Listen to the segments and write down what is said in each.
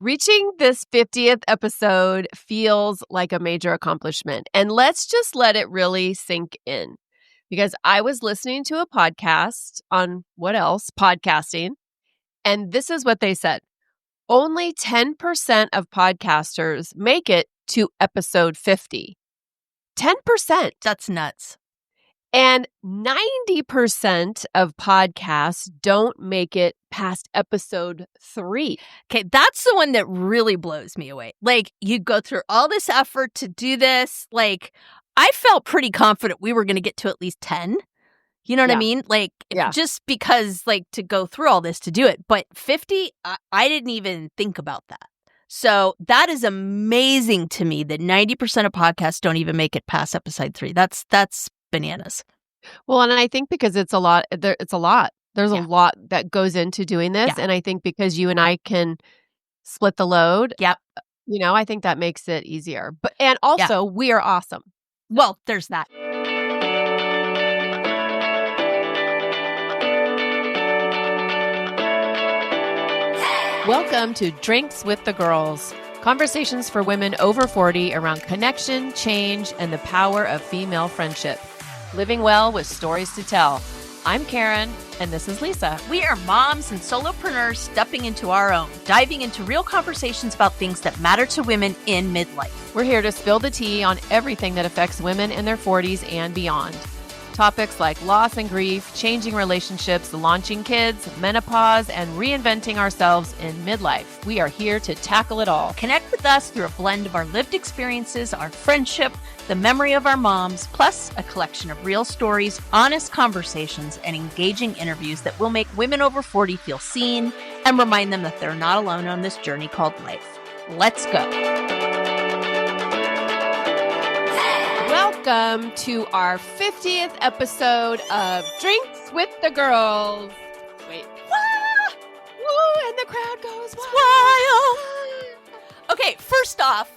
Reaching this 50th episode feels like a major accomplishment. And let's just let it really sink in. Because I was listening to a podcast on what else? Podcasting. And this is what they said. Only 10% of podcasters make it to episode 50. 10%. That's nuts. And 90% of podcasts don't make it past episode 3. Okay, that's the one that really blows me away. Like, you go through all this effort to do this. Like, I felt pretty confident we were going to get to at least 10. You know what I mean? Like, just because, like, to go through all this to do it. But 50, I didn't even think about that. So that is amazing to me that 90% of podcasts don't even make it past episode 3. That's bananas. Well, and I think because it's a lot. There's a lot that goes into doing this. Yeah. And I think because you and I can split the load, Yep. I think that makes it easier. And also, we are awesome. Well, there's that. Welcome to Drinks with the Girls. Conversations for women over 40 around connection, change, and the power of female friendship. Living well with stories to tell. I'm Karen, and this is Lisa. We are moms and solopreneurs stepping into our own, diving into real conversations about things that matter to women in midlife. We're here to spill the tea on everything that affects women in their 40s and beyond. Topics like loss and grief, changing relationships, launching kids, menopause, and reinventing ourselves in midlife. We are here to tackle it all. Connect with us through a blend of our lived experiences, our friendship, the memory of our moms, plus a collection of real stories, honest conversations, and engaging interviews that will make women over 40 feel seen and remind them that they're not alone on this journey called life. Let's go. Welcome to our 50th episode of Drinks with the Girls. Wait. Wah! Woo, and the crowd goes wild. Okay, first off,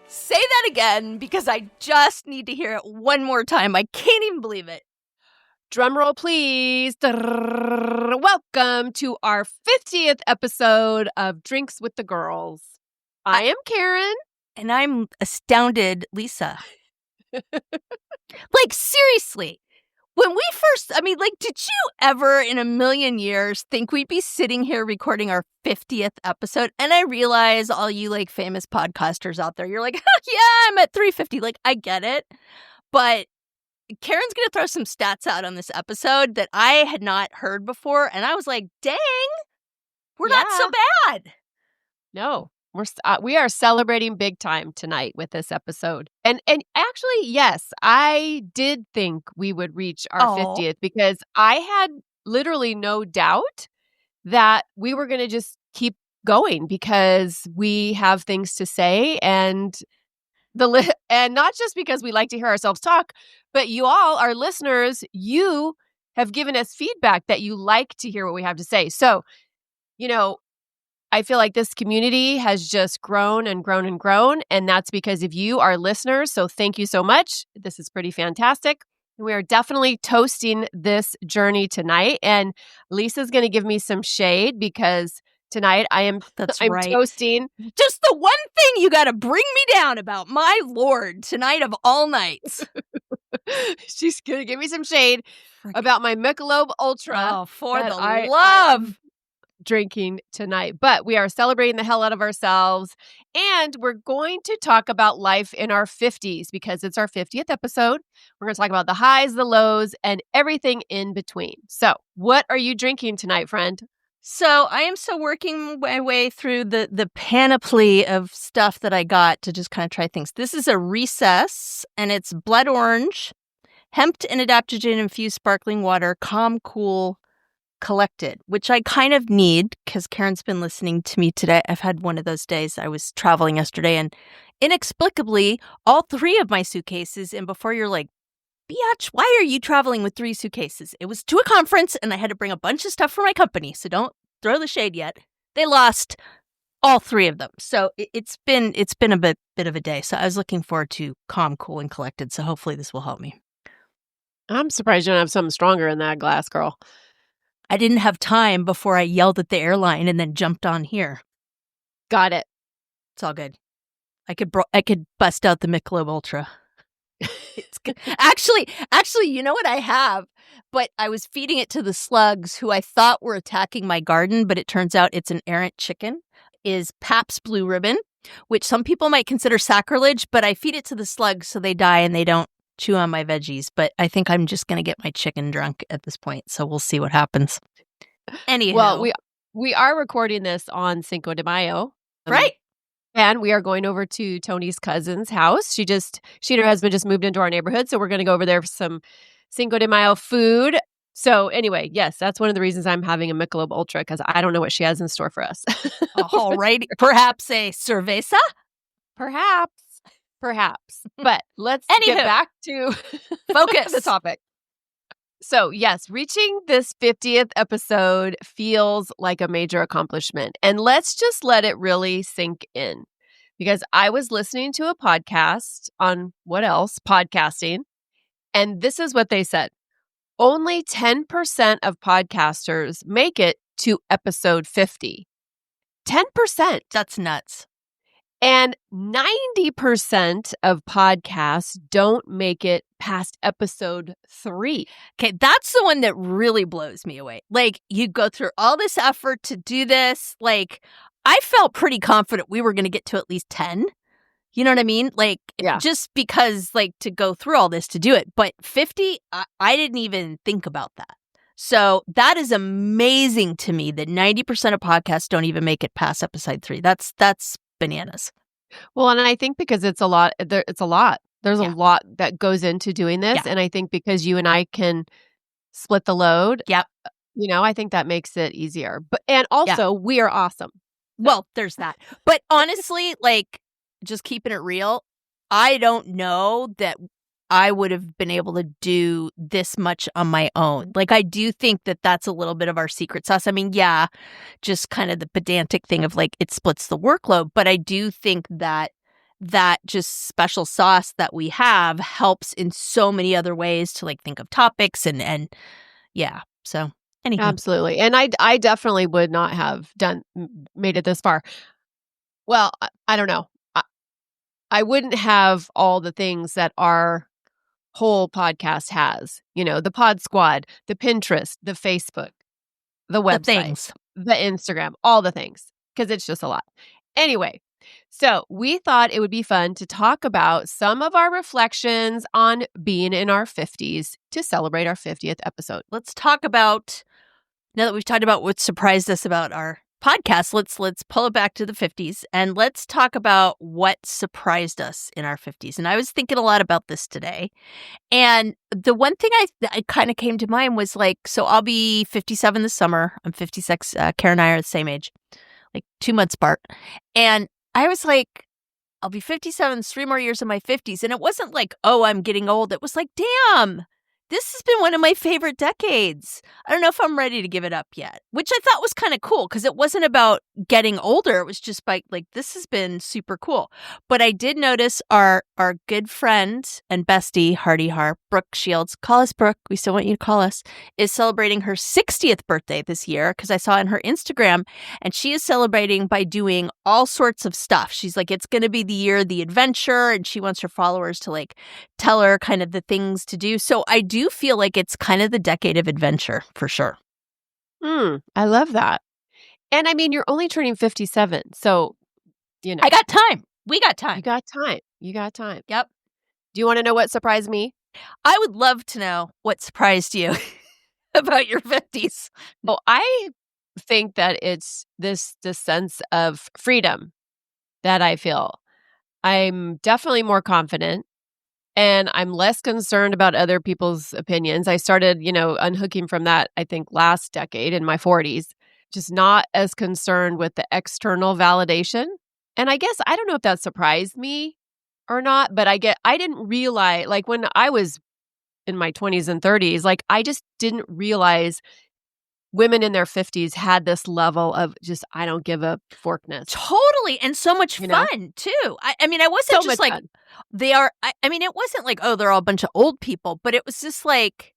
say that again because I just need to hear it one more time. I can't even believe it. Drum roll, please. Welcome to our 50th episode of Drinks with the Girls. I am Karen. And I'm astounded, Lisa. Like, seriously, when we first, did you ever in a million years think we'd be sitting here recording our 50th episode? And I realize all you, like, famous podcasters out there, you're like, yeah, I'm at 350. Like, I get it. But Karen's going to throw some stats out on this episode that I had not heard before. And I was like, dang, we're not so bad. No. We are celebrating big time tonight with this episode. And actually, yes, I did think we would reach our 50th because I had literally no doubt that we were going to just keep going because we have things to say and not just because we like to hear ourselves talk, but you all, our listeners, you have given us feedback that you like to hear what we have to say. So, I feel like this community has just grown and grown and grown, and that's because of you, our listeners. So thank you so much. This is pretty fantastic. We are definitely toasting this journey tonight, and Lisa's going to give me some shade because tonight I'm toasting. Just the one thing you got to bring me down about, my Lord, tonight of all nights. She's going to give me some shade about my Michelob Ultra. Oh, for the love. Drinking tonight, but we are celebrating the hell out of ourselves, and we're going to talk about life in our 50s because it's our 50th episode. We're going to talk about the highs, the lows, and everything in between. So what are you drinking tonight, friend? So I am still working my way through the panoply of stuff that I got to just kind of try things. This is a Recess, and it's blood orange, hemp and adaptogen infused sparkling water, calm, cool, collected, which I kind of need because Karen's been listening to me today. I've had one of those days. I was traveling yesterday and inexplicably all 3 of my suitcases, and before you're like, biatch, why are you traveling with 3 suitcases? It was to a conference and I had to bring a bunch of stuff for my company, so don't throw the shade yet. They lost all 3 of them. So it's been a bit of a day. So I was looking forward to calm, cool, and collected. So hopefully this will help me. I'm surprised you don't have something stronger in that glass, girl. I didn't have time before I yelled at the airline and then jumped on here. Got it. It's all good. I could bust out the Michelob Ultra. It's good. Actually, you know what I have? But I was feeding it to the slugs who I thought were attacking my garden, but it turns out it's an errant chicken, is Pabst Blue Ribbon, which some people might consider sacrilege, but I feed it to the slugs so they die and they don't chew on my veggies. But I think I'm just going to get my chicken drunk at this point, so we'll see what happens. Anyhow. Well, we are recording this on Cinco de Mayo. Right. And we are going over to Tony's cousin's house. She and her husband just moved into our neighborhood, so we're going to go over there for some Cinco de Mayo food. So anyway, yes, that's one of the reasons I'm having a Michelob Ultra, because I don't know what she has in store for us. All right. Perhaps a cerveza? Perhaps. But let's get back to focus the topic. So yes, reaching this 50th episode feels like a major accomplishment. And let's just let it really sink in. Because I was listening to a podcast on podcasting. And this is what they said. Only 10% of podcasters make it to episode 50. 10%. That's nuts. And 90% of podcasts don't make it past episode 3. Okay, that's the one that really blows me away. Like, you go through all this effort to do this. Like, I felt pretty confident we were going to get to at least 10. You know what I mean? Like, just because, like, to go through all this to do it. But 50, I didn't even think about that. So that is amazing to me that 90% of podcasts don't even make it past episode 3. That's bananas. Well, and I think because it's a lot. There's a lot that goes into doing this. And I think because you and I can split the load. Yep. I think that makes it easier. And also we are awesome. Well, there's that. But honestly, like, just keeping it real, I don't know that I would have been able to do this much on my own. Like, I do think that that's a little bit of our secret sauce. I mean, just kind of the pedantic thing of, like, it splits the workload. But I do think that just special sauce that we have helps in so many other ways to, like, think of topics and so anyhow. Absolutely. And I definitely would not have made it this far. Well, I don't know. I wouldn't have all the things that our whole podcast has, the Pod Squad, the Pinterest, the Facebook, the website, the Instagram, all the things, because it's just a lot. Anyway, so we thought it would be fun to talk about some of our reflections on being in our 50s to celebrate our 50th episode. Let's talk about, now that we've talked about what surprised us about our podcast, let's pull it back to the 50s and let's talk about what surprised us in our 50s. And I was thinking a lot about this today. And the one thing I kind of came to mind was, like, so I'll be 57 this summer. I'm 56. Karen and I are the same age, like 2 months apart. And I was like, I'll be 57, 3 more years in my 50s. And it wasn't like, oh, I'm getting old. It was like, damn, this has been one of my favorite decades. I don't know if I'm ready to give it up yet, which I thought was kind of cool because it wasn't about getting older. It was just like, this has been super cool. But I did notice our good friend and bestie, Hardy Harp, Brooke Shields, call us Brooke, we still want you to call us, is celebrating her 60th birthday this year because I saw on her Instagram, and she is celebrating by doing all sorts of stuff. She's like, it's going to be the year of the adventure, and she wants her followers to, like, tell her kind of the things to do. So I do feel like it's kind of the decade of adventure for sure. I love that. And I mean, you're only turning 57. So, I got time. We got time. You got time. Yep. Do you want to know what surprised me? I would love to know what surprised you about your 50s. Well, I think that it's this sense of freedom that I feel. I'm definitely more confident. And I'm less concerned about other people's opinions. I started, unhooking from that, I think, last decade in my 40s. Just not as concerned with the external validation. And I guess, I don't know if that surprised me or not, but I didn't realize, like, when I was in my 20s and 30s, like, I just didn't realize women in their 50s had this level of just, I don't give a forkness. Totally. And so much fun, too. I mean, I wasn't just like, fun. They are, I mean, it wasn't like, oh, they're all a bunch of old people, but it was just like,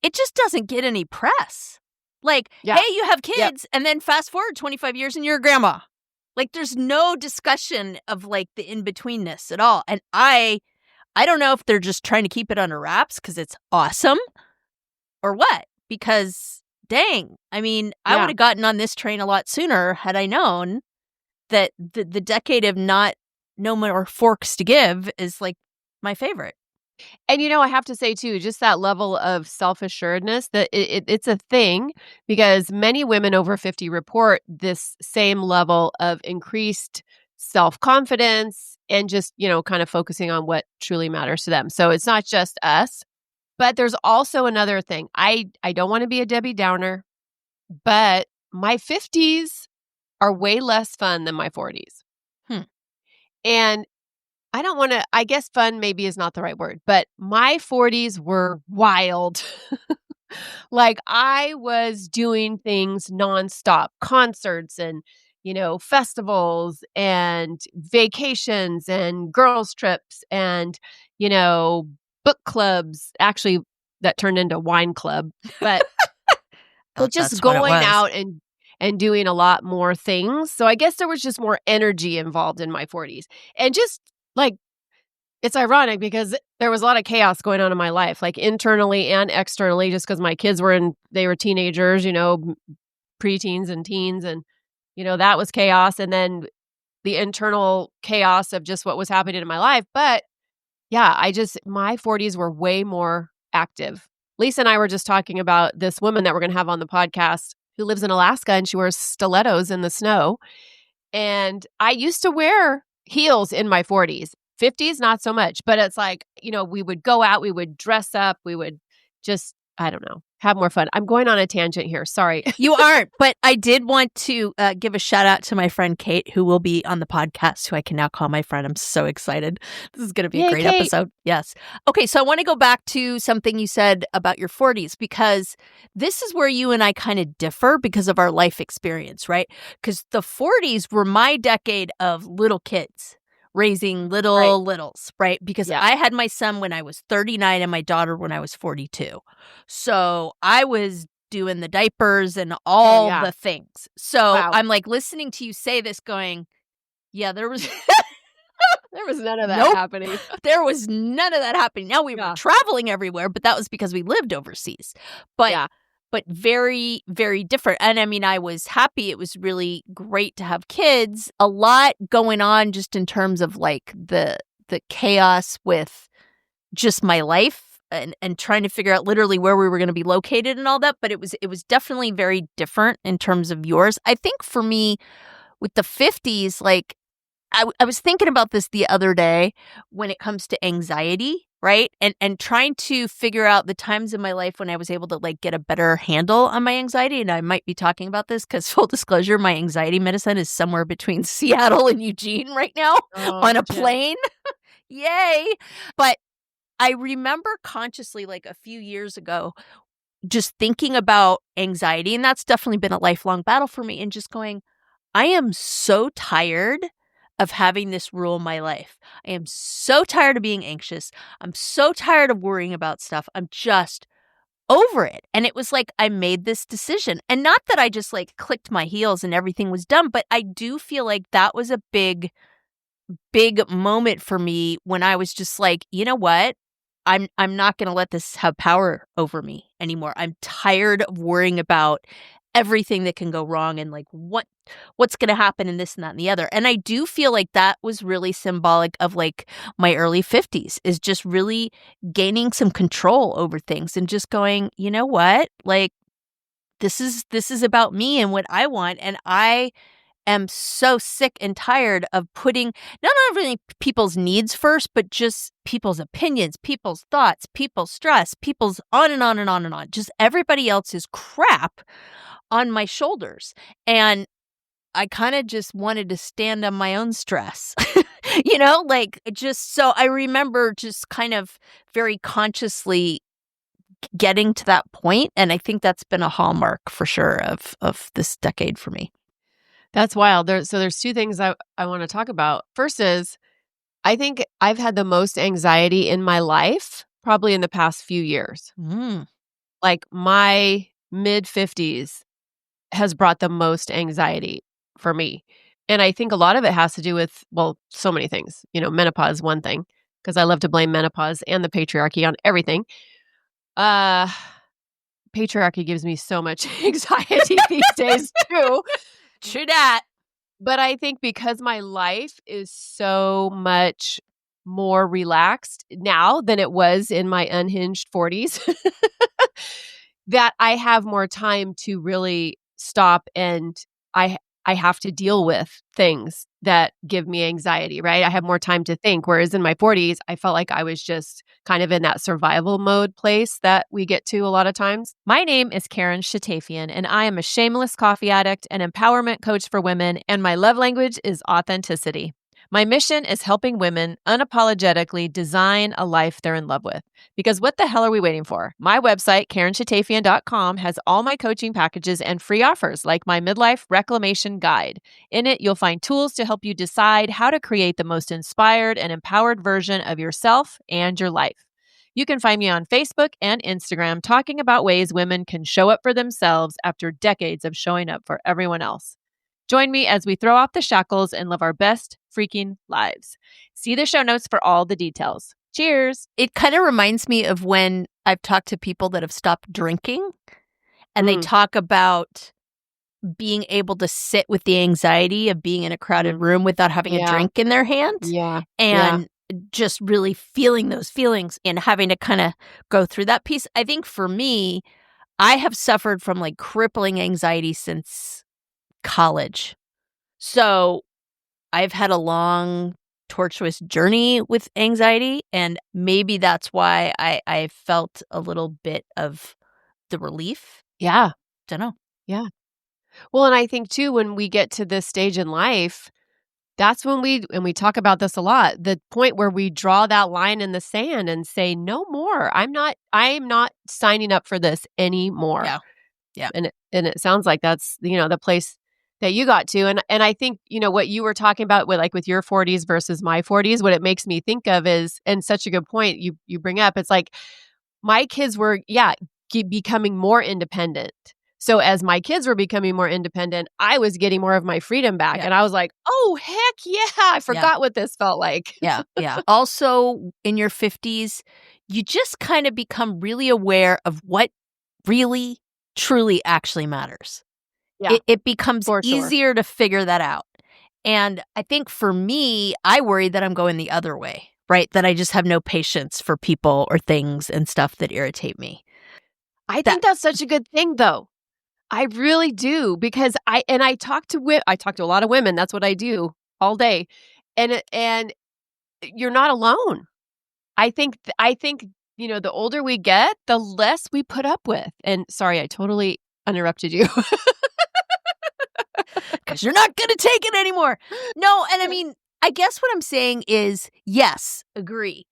it just doesn't get any press. Like, hey, you have kids, and then fast forward 25 years and you're a grandma. Like there's no discussion of like the in-betweenness at all. And I don't know if they're just trying to keep it under wraps because it's awesome or what. Because dang, I mean, I would Yeah. have gotten on this train a lot sooner had I known that the decade of no more forks to give is like my favorite. And, I have to say too, just that level of self-assuredness that it's a thing because many women over 50 report this same level of increased self-confidence and just, kind of focusing on what truly matters to them. So it's not just us, but there's also another thing. I don't want to be a Debbie Downer, but my 50s are way less fun than my 40s. Hmm. And I don't want to, I guess fun maybe is not the right word, but my 40s were wild. Like I was doing things nonstop, concerts and, festivals and vacations and girls' trips and, book clubs. Actually, that turned into wine club, but just That's what it going was. out and doing a lot more things. So I guess there was just more energy involved in my 40s. And just like it's ironic because there was a lot of chaos going on in my life, like internally and externally, just because my kids they were teenagers, preteens and teens. And, that was chaos. And then the internal chaos of just what was happening in my life. But yeah, my 40s were way more active. Lisa and I were just talking about this woman that we're going to have on the podcast who lives in Alaska and she wears stilettos in the snow. And I used to wear heels in my 40s. 50s, not so much. But it's like, we would go out, we would dress up, we would just, I don't know, have more fun. I'm going on a tangent here. Sorry. You aren't, but I did want to give a shout out to my friend Kate, who will be on the podcast, who I can now call my friend. I'm so excited. This is going to be Yay, a great Kate. episode. Yes. Okay, so I want to go back to something you said about your 40s, because this is where you and I kind of differ because of our life experience, right? Because the 40s were my decade of little kids. Raising littles, right? Because Yeah. I had my son when I was 39 and my daughter when I was 42. So I was doing the diapers and all the things. So Wow. I'm like listening to you say this going, yeah, there was There was none of that happening. there was none of that happening. Now we were traveling everywhere, but that was because we lived overseas. But very, very different. And I mean, I was happy. It was really great to have kids. A lot going on just in terms of like the chaos with just my life and trying to figure out literally where we were going to be located and all that. But it was definitely very different in terms of yours. I think for me with the 50s, like I was thinking about this the other day when it comes to anxiety, right? And trying to figure out the times in my life when I was able to like get a better handle on my anxiety. And I might be talking about this because full disclosure, my anxiety medicine is somewhere between Seattle and Eugene right now on a plane. Yay. But I remember consciously like a few years ago, just thinking about anxiety. And that's definitely been a lifelong battle for me and just going, I am so tired of having this rule my life. I am so tired of being anxious. I'm so tired of worrying about stuff. I'm just over it. And it was like I made this decision. And not that I just like clicked my heels and everything was done, but I do feel like that was a big moment for me when I was just like, you know what? I'm not going to let this have power over me anymore. I'm tired of worrying about everything that can go wrong and like what's going to happen and this and that and the other. And I do feel like that was really symbolic of like my early 50s is just really gaining some control over things and just going, you know what? Like this is about me and what I want. And I am so sick and tired of putting not only people's needs first, but just people's opinions, people's thoughts, people's stress, people's on and on and on and on. Just everybody else's crap on my shoulders. And I kind of just wanted to stand on my own stress, like just so I remember just kind of very consciously getting to that point. And I think that's been a hallmark for sure of this decade for me. That's wild. There's two things I want to talk about. First is, I think I've had the most anxiety in my life probably in the past few years. Like my mid 50s has brought the most anxiety for me. And I think a lot of it has to do with, well, so many things. Menopause is one thing, because I love to blame menopause and the patriarchy on everything. Uh, Patriarchy gives me so much anxiety these days too. True that. But I think because my life is so much more relaxed now than it was in my unhinged 40s, that I have more time to really stop, and I have to deal with things that give me anxiety, right? I have more time to think, whereas in my 40s, I felt like I was just kind of in that survival mode place that we get to a lot of times. My name is Karen Shatafian, and I am a shameless coffee addict and empowerment coach for women, and my love language is authenticity. My mission is helping women unapologetically design a life they're in love with. Because what the hell are we waiting for? My website, KarenShatafian.com, has all my coaching packages and free offers like my midlife reclamation guide. In it, you'll find tools to help you decide how to create the most inspired and empowered version of yourself and your life. You can find me on Facebook and Instagram talking about ways women can show up for themselves after decades of showing up for everyone else. Join me as we throw off the shackles and live our best freaking lives. See the show notes for all the details. Cheers. It kind of reminds me of when I've talked to people that have stopped drinking and they talk about being able to sit with the anxiety of being in a crowded room without having a drink in their hand. Yeah. And just really feeling those feelings and having to kind of go through that piece. I think for me, I have suffered from like crippling anxiety since college. So I've had a long, tortuous journey with anxiety, and maybe that's why I felt a little bit of the relief. Yeah. Don't know. Yeah. Well, and I think too, when we get to this stage in life, that's when and we talk about this a lot, the point where we draw that line in the sand and say, no more. I am not signing up for this anymore. Yeah. Yeah. And it sounds like that's, the place that you got to. And I think, what you were talking about with your 40s versus my 40s, what it makes me think of is, and such a good point you bring up, it's like my kids were, becoming more independent. So as my kids were becoming more independent, I was getting more of my freedom back. Yeah. And I was like, oh, heck yeah. I forgot what this felt like. Yeah. Yeah. Also, in your 50s, you just kind of become really aware of what really, truly actually matters. Yeah. It becomes For sure. easier to figure that out. And I think for me, I worry that I'm going the other way, right? That I just have no patience for people or things and stuff that irritate me. I think that's such a good thing, though. I really do, because I talk to a lot of women. That's what I do all day, and you're not alone. I think the older we get, the less we put up with. And sorry, I totally interrupted you. Because you're not going to take it anymore. No, and I mean, I guess what I'm saying is, yes, agree.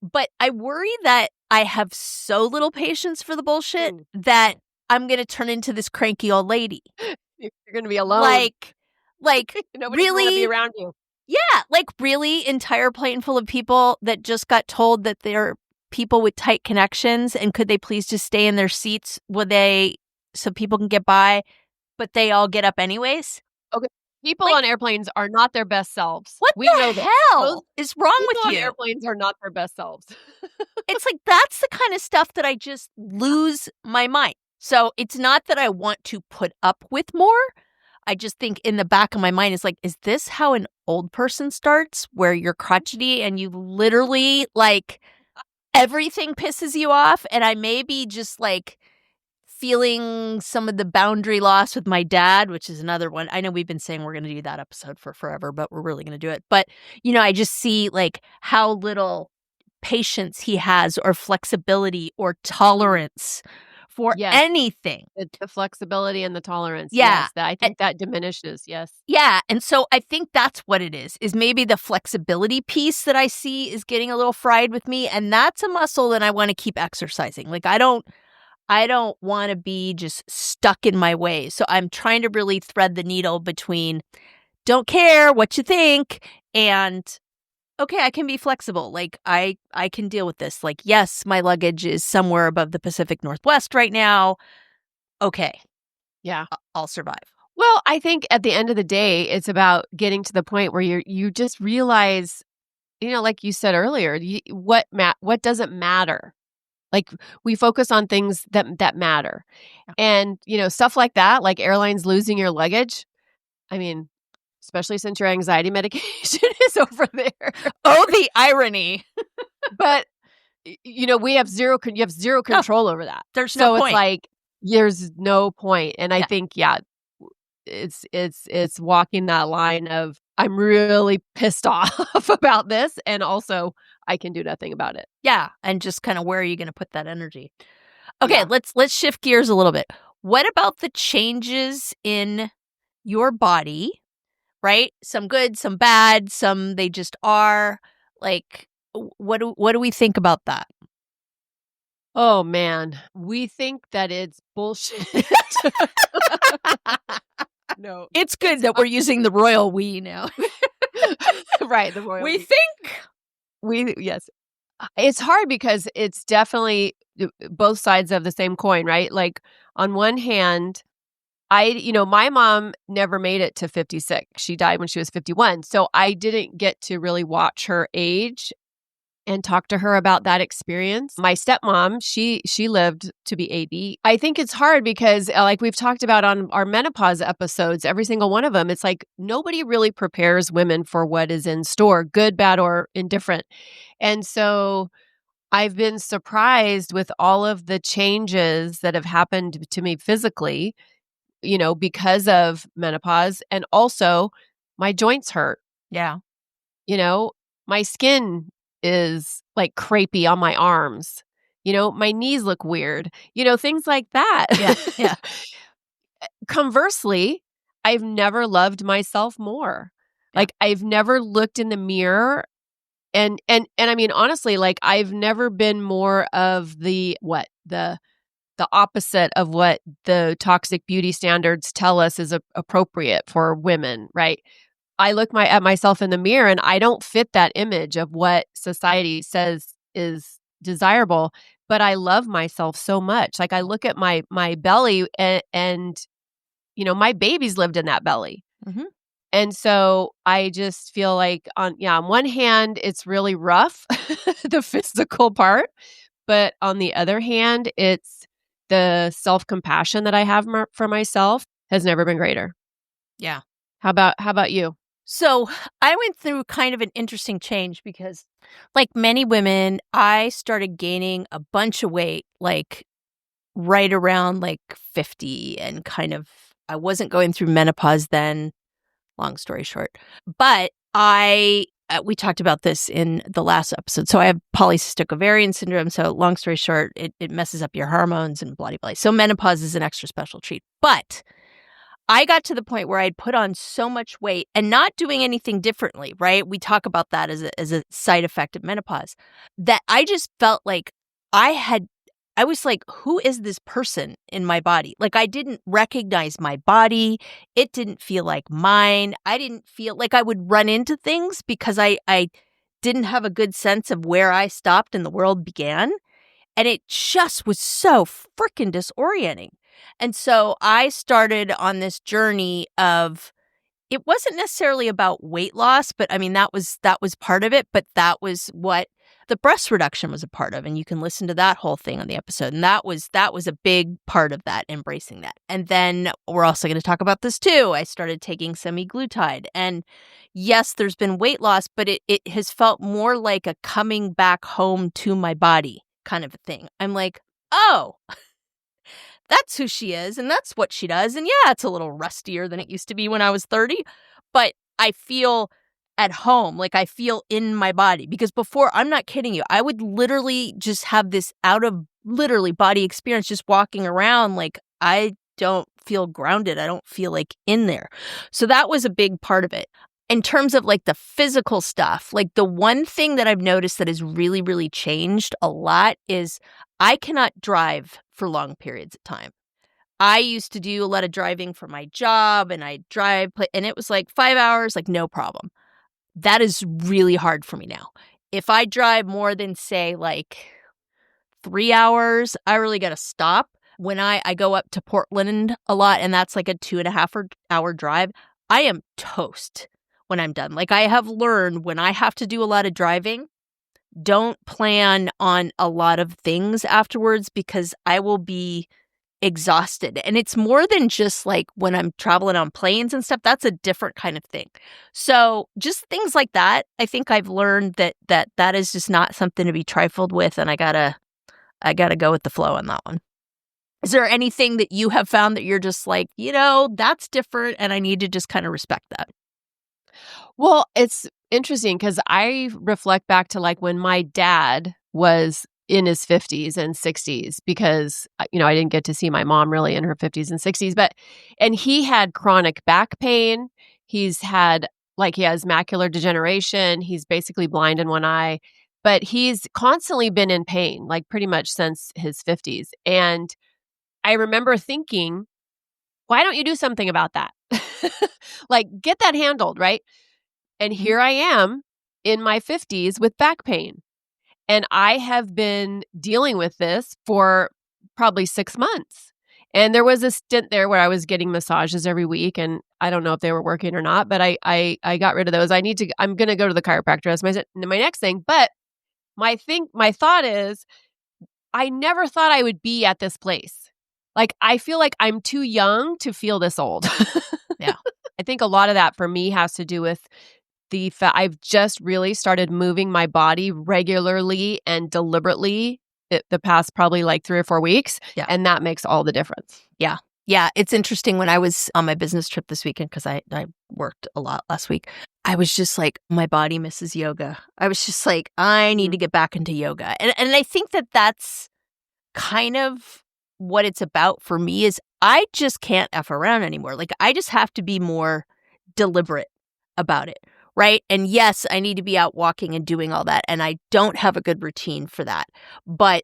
But I worry that I have so little patience for the bullshit that I'm going to turn into this cranky old lady. You're going to be alone. Like Nobody's really going to be around you. Yeah, like really entire plane full of people that just got told that they're people with tight connections and could they please just stay in their seats so people can get by, but they all get up anyways. Okay. People on airplanes are not their best selves. What we the know hell is wrong with you? you? On airplanes are not their best selves. It's like that's the kind of stuff that I just lose my mind. So it's not that I want to put up with more. I just think in the back of my mind is like, is this how an old person starts, where you're crotchety and you literally like everything pisses you off? And I may be just like feeling some of the boundary loss with my dad, which is another one. I know we've been saying we're going to do that episode for forever, but we're really going to do it. But, I just see like how little patience he has or flexibility or tolerance for anything. It's the flexibility and the tolerance. Yeah. Yes, I think that diminishes. Yes. Yeah. And so I think that's what it is maybe the flexibility piece that I see is getting a little fried with me. And that's a muscle that I want to keep exercising. Like I don't want to be just stuck in my ways. So I'm trying to really thread the needle between don't care what you think and okay, I can be flexible. Like I can deal with this. Like, yes, my luggage is somewhere above the Pacific Northwest right now. Okay. Yeah. I'll survive. Well, I think at the end of the day, it's about getting to the point where you just realize, like you said earlier, what doesn't matter. Like we focus on things that matter. Yeah. And, stuff like that, like airlines losing your luggage. I mean, especially since your anxiety medication is over there. Oh, the irony. But we have you have zero control over that. There's So no it's point. like there's no point. And I think it's walking that line of I'm really pissed off about this, and also I can do nothing about it. Yeah, and just kind of where are you going to put that energy? Okay, Yeah. let's shift gears a little bit. What about the changes in your body, right? Some good, some bad, some they just are. Like what do we think about that? Oh man, we think that it's bullshit. No. It's good that we're using the royal we now. Right, the royal we think. Yes. It's hard because it's definitely both sides of the same coin, right? Like on one hand, my mom never made it to 56. She died when she was 51. So I didn't get to really watch her age and talk to her about that experience. My stepmom, she lived to be 80. I think it's hard because like we've talked about on our menopause episodes, every single one of them, it's like nobody really prepares women for what is in store, good, bad, or indifferent. And so I've been surprised with all of the changes that have happened to me physically, because of menopause, and also my joints hurt. Yeah. My skin is like crepey on my arms. My knees look weird. Things like that. Yeah. Conversely, I've never loved myself more. Yeah. Like I've never looked in the mirror and I mean honestly, like I've never been more of the opposite of what the toxic beauty standards tell us is appropriate for women, right? I look at myself in the mirror and I don't fit that image of what society says is desirable, but I love myself so much. Like I look at my belly and my baby's lived in that belly. Mm-hmm. And so I just feel like on one hand, it's really rough, the physical part, but on the other hand, it's the self-compassion that I have for myself has never been greater. Yeah. How about you? So I went through kind of an interesting change because like many women, I started gaining a bunch of weight, like right around like 50 and kind of, I wasn't going through menopause then, long story short, but we talked about this in the last episode. So I have polycystic ovarian syndrome. So long story short, it messes up your hormones and blah, blah, blah. So menopause is an extra special treat, but I got to the point where I'd put on so much weight and not doing anything differently, right? We talk about that as a side effect of menopause, that I just felt like I was like, who is this person in my body? Like I didn't recognize my body. It didn't feel like mine. I didn't feel like I would run into things because I didn't have a good sense of where I stopped and the world began. And it just was so freaking disorienting. And so I started on this journey of, it wasn't necessarily about weight loss, but I mean, that was part of it. But that was what the breast reduction was a part of. And you can listen to that whole thing on the episode. And that was a big part of that, embracing that. And then we're also going to talk about this too. I started taking semaglutide. And yes, there's been weight loss, but it has felt more like a coming back home to my body kind of a thing. I'm like, oh, that's who she is and that's what she does. And yeah, it's a little rustier than it used to be when I was 30, but I feel at home, like I feel in my body. Because before, I'm not kidding you, I would literally just have this out of literally body experience just walking around like I don't feel grounded. I don't feel like in there. So that was a big part of it. In terms of like the physical stuff, like the one thing that I've noticed that has really, really changed a lot is I cannot drive for long periods of time. I used to do a lot of driving for my job and I drive and it was like 5 hours, like no problem. That is really hard for me now. If I drive more than say like 3 hours, I really got to stop. when I go up to Portland a lot, and that's like a 2.5 hour drive, I am toast when I'm done. Like I have learned when I have to do a lot of driving, don't plan on a lot of things afterwards because I will be exhausted. And it's more than just like when I'm traveling on planes and stuff. That's a different kind of thing. So just things like that, I think I've learned that is just not something to be trifled with, and I gotta go with the flow on that one. Is there anything that you have found that you're just like, that's different and I need to just kind of respect that? Well, it's interesting because I reflect back to like when my dad was in his 50s and 60s because, I didn't get to see my mom really in her 50s and 60s, and he had chronic back pain. He has macular degeneration. He's basically blind in one eye, but he's constantly been in pain, like pretty much since his 50s. And I remember thinking, why don't you do something about that? Like, get that handled, right? And here I am in my 50s with back pain. And I have been dealing with this for probably 6 months. And there was a stint there where I was getting massages every week. And I don't know if they were working or not, but I got rid of those. I'm going to go to the chiropractor as my next thing. But my thought is, I never thought I would be at this place. Like, I feel like I'm too young to feel this old. Yeah. I think a lot of that for me has to do with I've just really started moving my body regularly and deliberately the past probably like 3 or 4 weeks. Yeah. And that makes all the difference. Yeah. Yeah. It's interesting when I was on my business trip this weekend, because I worked a lot last week. I was just like, my body misses yoga. I was just like, I need to get back into yoga. And I think that that's kind of what it's about for me is I just can't F around anymore. Like I just have to be more deliberate about it. Right. And yes, I need to be out walking and doing all that. And I don't have a good routine for that. But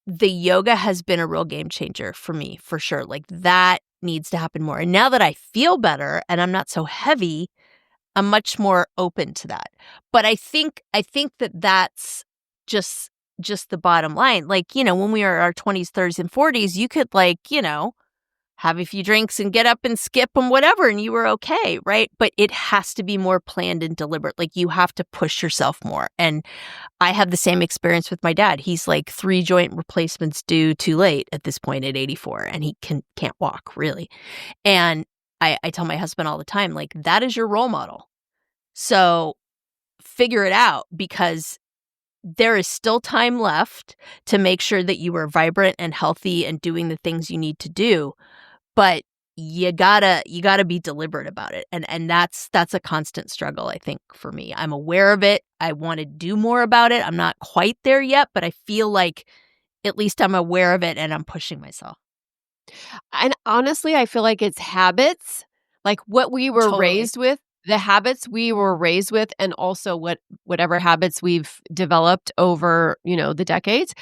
the yoga has been a real game changer for me, for sure. Like that needs to happen more. And now that I feel better and I'm not so heavy, I'm much more open to that. But I think that that's just the bottom line. Like, when we are in our 20s, 30s, and 40s, you could have a few drinks and get up and skip and whatever, and you were okay, right? But it has to be more planned and deliberate. Like you have to push yourself more. And I have the same experience with my dad. He's like 3 joint replacements due too late at this point at 84, and he can't walk really. And I tell my husband all the time, like, that is your role model. So figure it out, because there is still time left to make sure that you are vibrant and healthy and doing the things you need to do. But you gotta be deliberate about it. And that's a constant struggle, I think, for me. I'm aware of it. I want to do more about it. I'm not quite there yet, but I feel like at least I'm aware of it and I'm pushing myself. And honestly, I feel like it's habits, like what we were raised with, the habits we were raised with, and also whatever habits we've developed over, the decades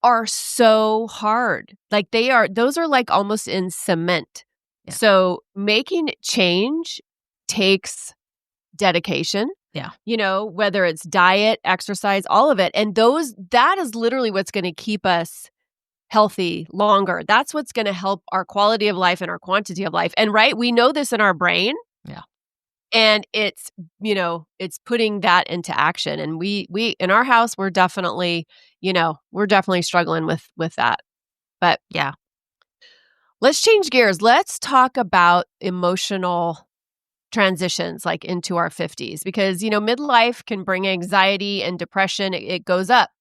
are so hard. Like those are like almost in cement. Yeah. So making change takes dedication. Yeah. Whether it's diet, exercise, all of it. And that is literally what's going to keep us healthy longer. That's what's going to help our quality of life and our quantity of life. And right, we know this in our brain. Yeah. And it's putting that into action. And we in our house, we're definitely struggling with that. But yeah, let's change gears. Let's talk about emotional transitions like into our 50s, because, midlife can bring anxiety and depression. It goes up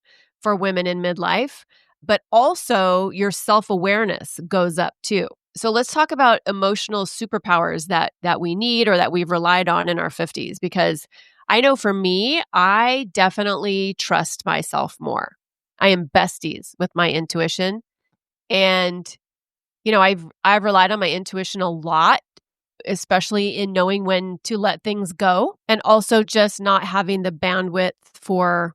for women in midlife, but also your self-awareness goes up too. So let's talk about emotional superpowers that we need or that we've relied on in our 50s, because I know for me, I definitely trust myself more. I am besties with my intuition. And, I've relied on my intuition a lot, especially in knowing when to let things go, and also just not having the bandwidth for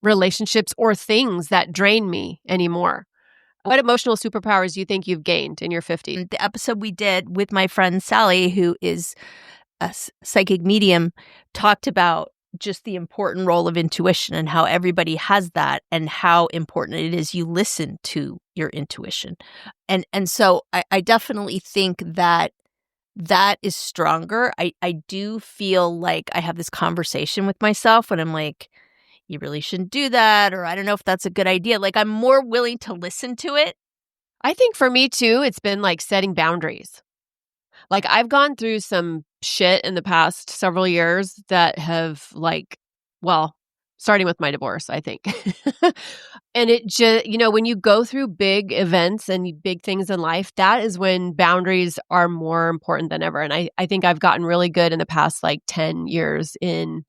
relationships or things that drain me anymore. What emotional superpowers do you think you've gained in your 50s? The episode we did with my friend Sally, who is a psychic medium, talked about just the important role of intuition and how everybody has that and how important it is you listen to your intuition. And so I definitely think that that is stronger. I do feel like I have this conversation with myself when I'm like, you really shouldn't do that, or I don't know if that's a good idea. Like, I'm more willing to listen to it. I think for me too, it's been like setting boundaries. Like I've gone through some shit in the past several years that have starting with my divorce, I think. And it just, when you go through big events and big things in life, that is when boundaries are more important than ever. And I think I've gotten really good in the past 10 years in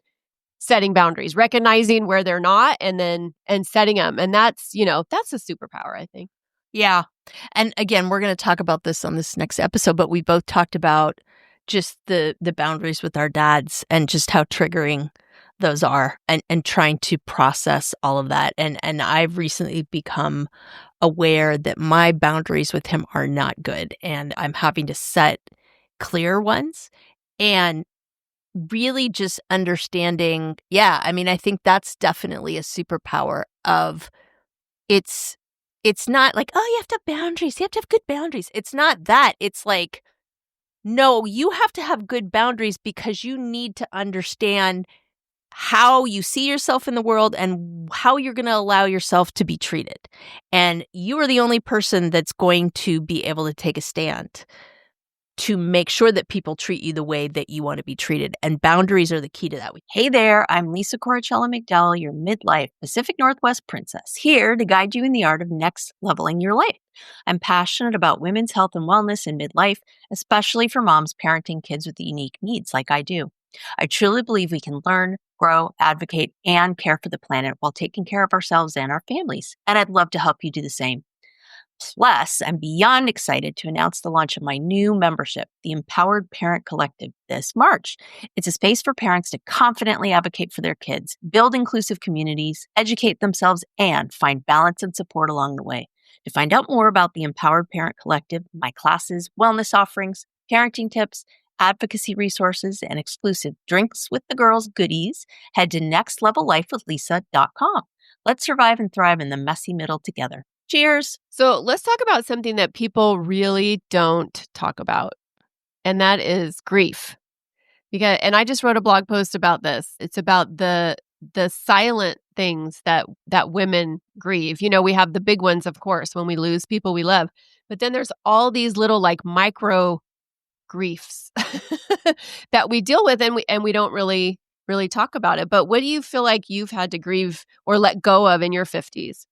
setting boundaries, recognizing where they're not and setting them. And that's a superpower, I think. Yeah. And again, we're going to talk about this on this next episode, but we both talked about just the boundaries with our dads and just how triggering those are and trying to process all of that. And I've recently become aware that my boundaries with him are not good and I'm having to set clear ones and really just understanding. Yeah, I mean, I think that's definitely a superpower of it's not like, oh, you have to have boundaries. You have to have good boundaries. It's not that. It's like, no, you have to have good boundaries because you need to understand how you see yourself in the world and how you're going to allow yourself to be treated. And you are the only person that's going to be able to take a stand to make sure that people treat you the way that you want to be treated. And boundaries are the key to that. Hey there, I'm Lisa Coricella McDowell, your midlife Pacific Northwest princess, here to guide you in the art of next leveling your life. I'm passionate about women's health and wellness in midlife, especially for moms parenting kids with unique needs like I do. I truly believe we can learn, grow, advocate, and care for the planet while taking care of ourselves and our families. And I'd love to help you do the same. Plus, I'm beyond excited to announce the launch of my new membership, the Empowered Parent Collective, this March. It's a space for parents to confidently advocate for their kids, build inclusive communities, educate themselves, and find balance and support along the way. To find out more about the Empowered Parent Collective, my classes, wellness offerings, parenting tips, advocacy resources, and exclusive Drinks with the Girls goodies, head to nextlevellifewithlisa.com. Let's survive and thrive in the messy middle together. Cheers. So let's talk about something that people really don't talk about, and that is grief. And I just wrote a blog post about this. It's about the silent things that women grieve. We have the big ones, of course, when we lose people we love, but then there's all these little micro griefs that we deal with, and we don't really talk about it. But what do you feel like you've had to grieve or let go of in your 50s?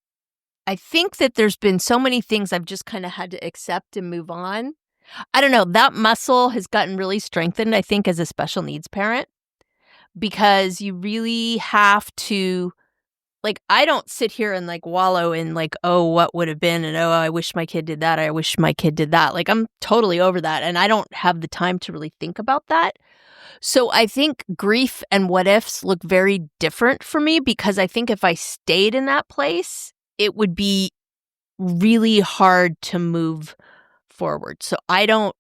I think that there's been so many things I've just kind of had to accept and move on. I don't know. That muscle has gotten really strengthened, I think, as a special needs parent, because you really have to, I don't sit here and wallow in oh, what would have been, and oh, I wish my kid did that. I wish my kid did that. I'm totally over that. And I don't have the time to really think about that. So I think grief and what ifs look very different for me, because I think if I stayed in that place, it would be really hard to move forward. So I don't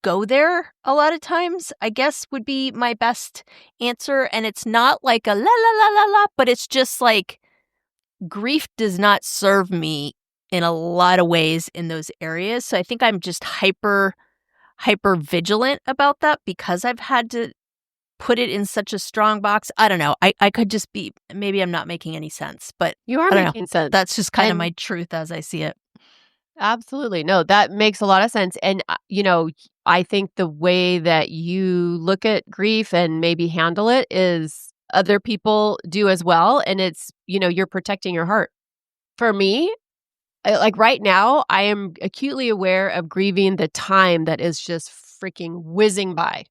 go there a lot of times, I guess would be my best answer. And it's not like a la la la la la, but it's just grief does not serve me in a lot of ways in those areas. So I think I'm just hyper vigilant about that because I've had to put it in such a strong box. I don't know. I could just be, maybe I'm not making any sense, but you are making sense. That's just kind of my truth as I see it. Absolutely. No, that makes a lot of sense. And, I think the way that you look at grief and maybe handle it is other people do as well. And it's, you're protecting your heart. For me, right now, I am acutely aware of grieving the time that is just freaking whizzing by.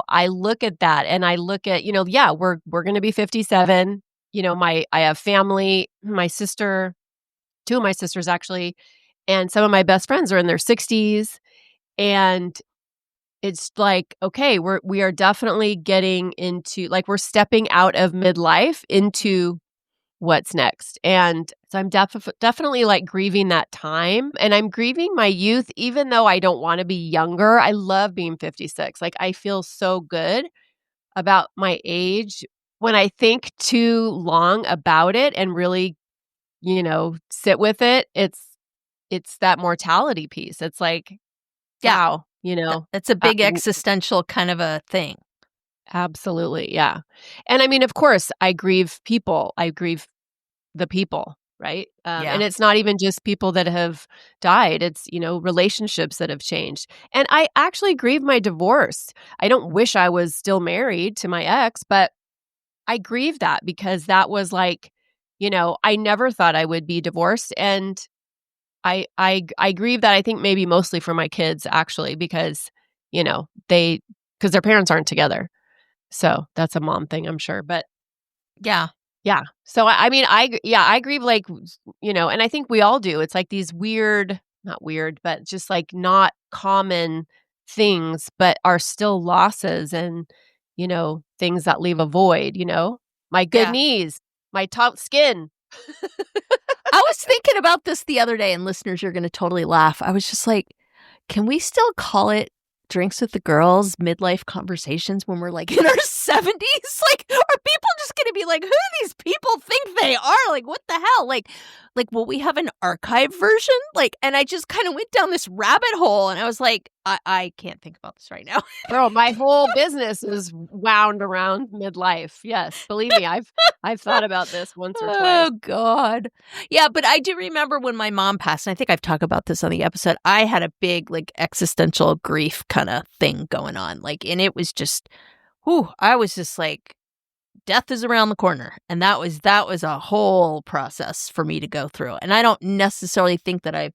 I look at that and I look at, yeah, we're going to be 57. I have family, my sister, two of my sisters actually, and some of my best friends are in their 60s. And it's okay, we are definitely getting into, we're stepping out of midlife into what's next. And so I'm definitely grieving that time, and I'm grieving my youth, even though I don't want to be younger. I love being 56. I feel so good about my age, when I think too long about it and really, sit with it, it's that mortality piece. It's like, Yeah. wow, It's a big existential kind of a thing. absolutely, yeah. And I mean, of course, I grieve people. I grieve the people, right? And it's not even just people that have died. It's, relationships that have changed. And I actually grieve my divorce. I don't wish I was still married to my ex, but I grieve that because that was like, I never thought I would be divorced. And I grieve that, I think maybe mostly for my kids, actually, because, because their parents aren't together. So that's a mom thing, I'm sure. But Yeah. yeah. So I mean, I grieve like, and I think we all do. It's like these not weird, but just like not common things, but are still losses and, things that leave a void, my good Yeah. knees, my top skin. I was thinking about this the other day, and listeners, you're going to totally laugh. I was just like, can we still call it drinks with the girls, midlife conversations when we're like in our 70s? Like, are people just going to be like, who do these people think they are? Like, what the hell? Like, will we have an archive version? Like, and I just kind of went down this rabbit hole, and I was like, I can't think about this right now. Girl, my whole business is wound around midlife. Yes, believe me, I've thought about this once or twice. Oh, God. Yeah, but I do remember when my mom passed, and I think I've talked about this on the episode, I had a big, like, existential grief kind of thing going on. Like, and it was just, I was just like, death is around the corner. And that was a whole process for me to go through. And I don't necessarily think that I've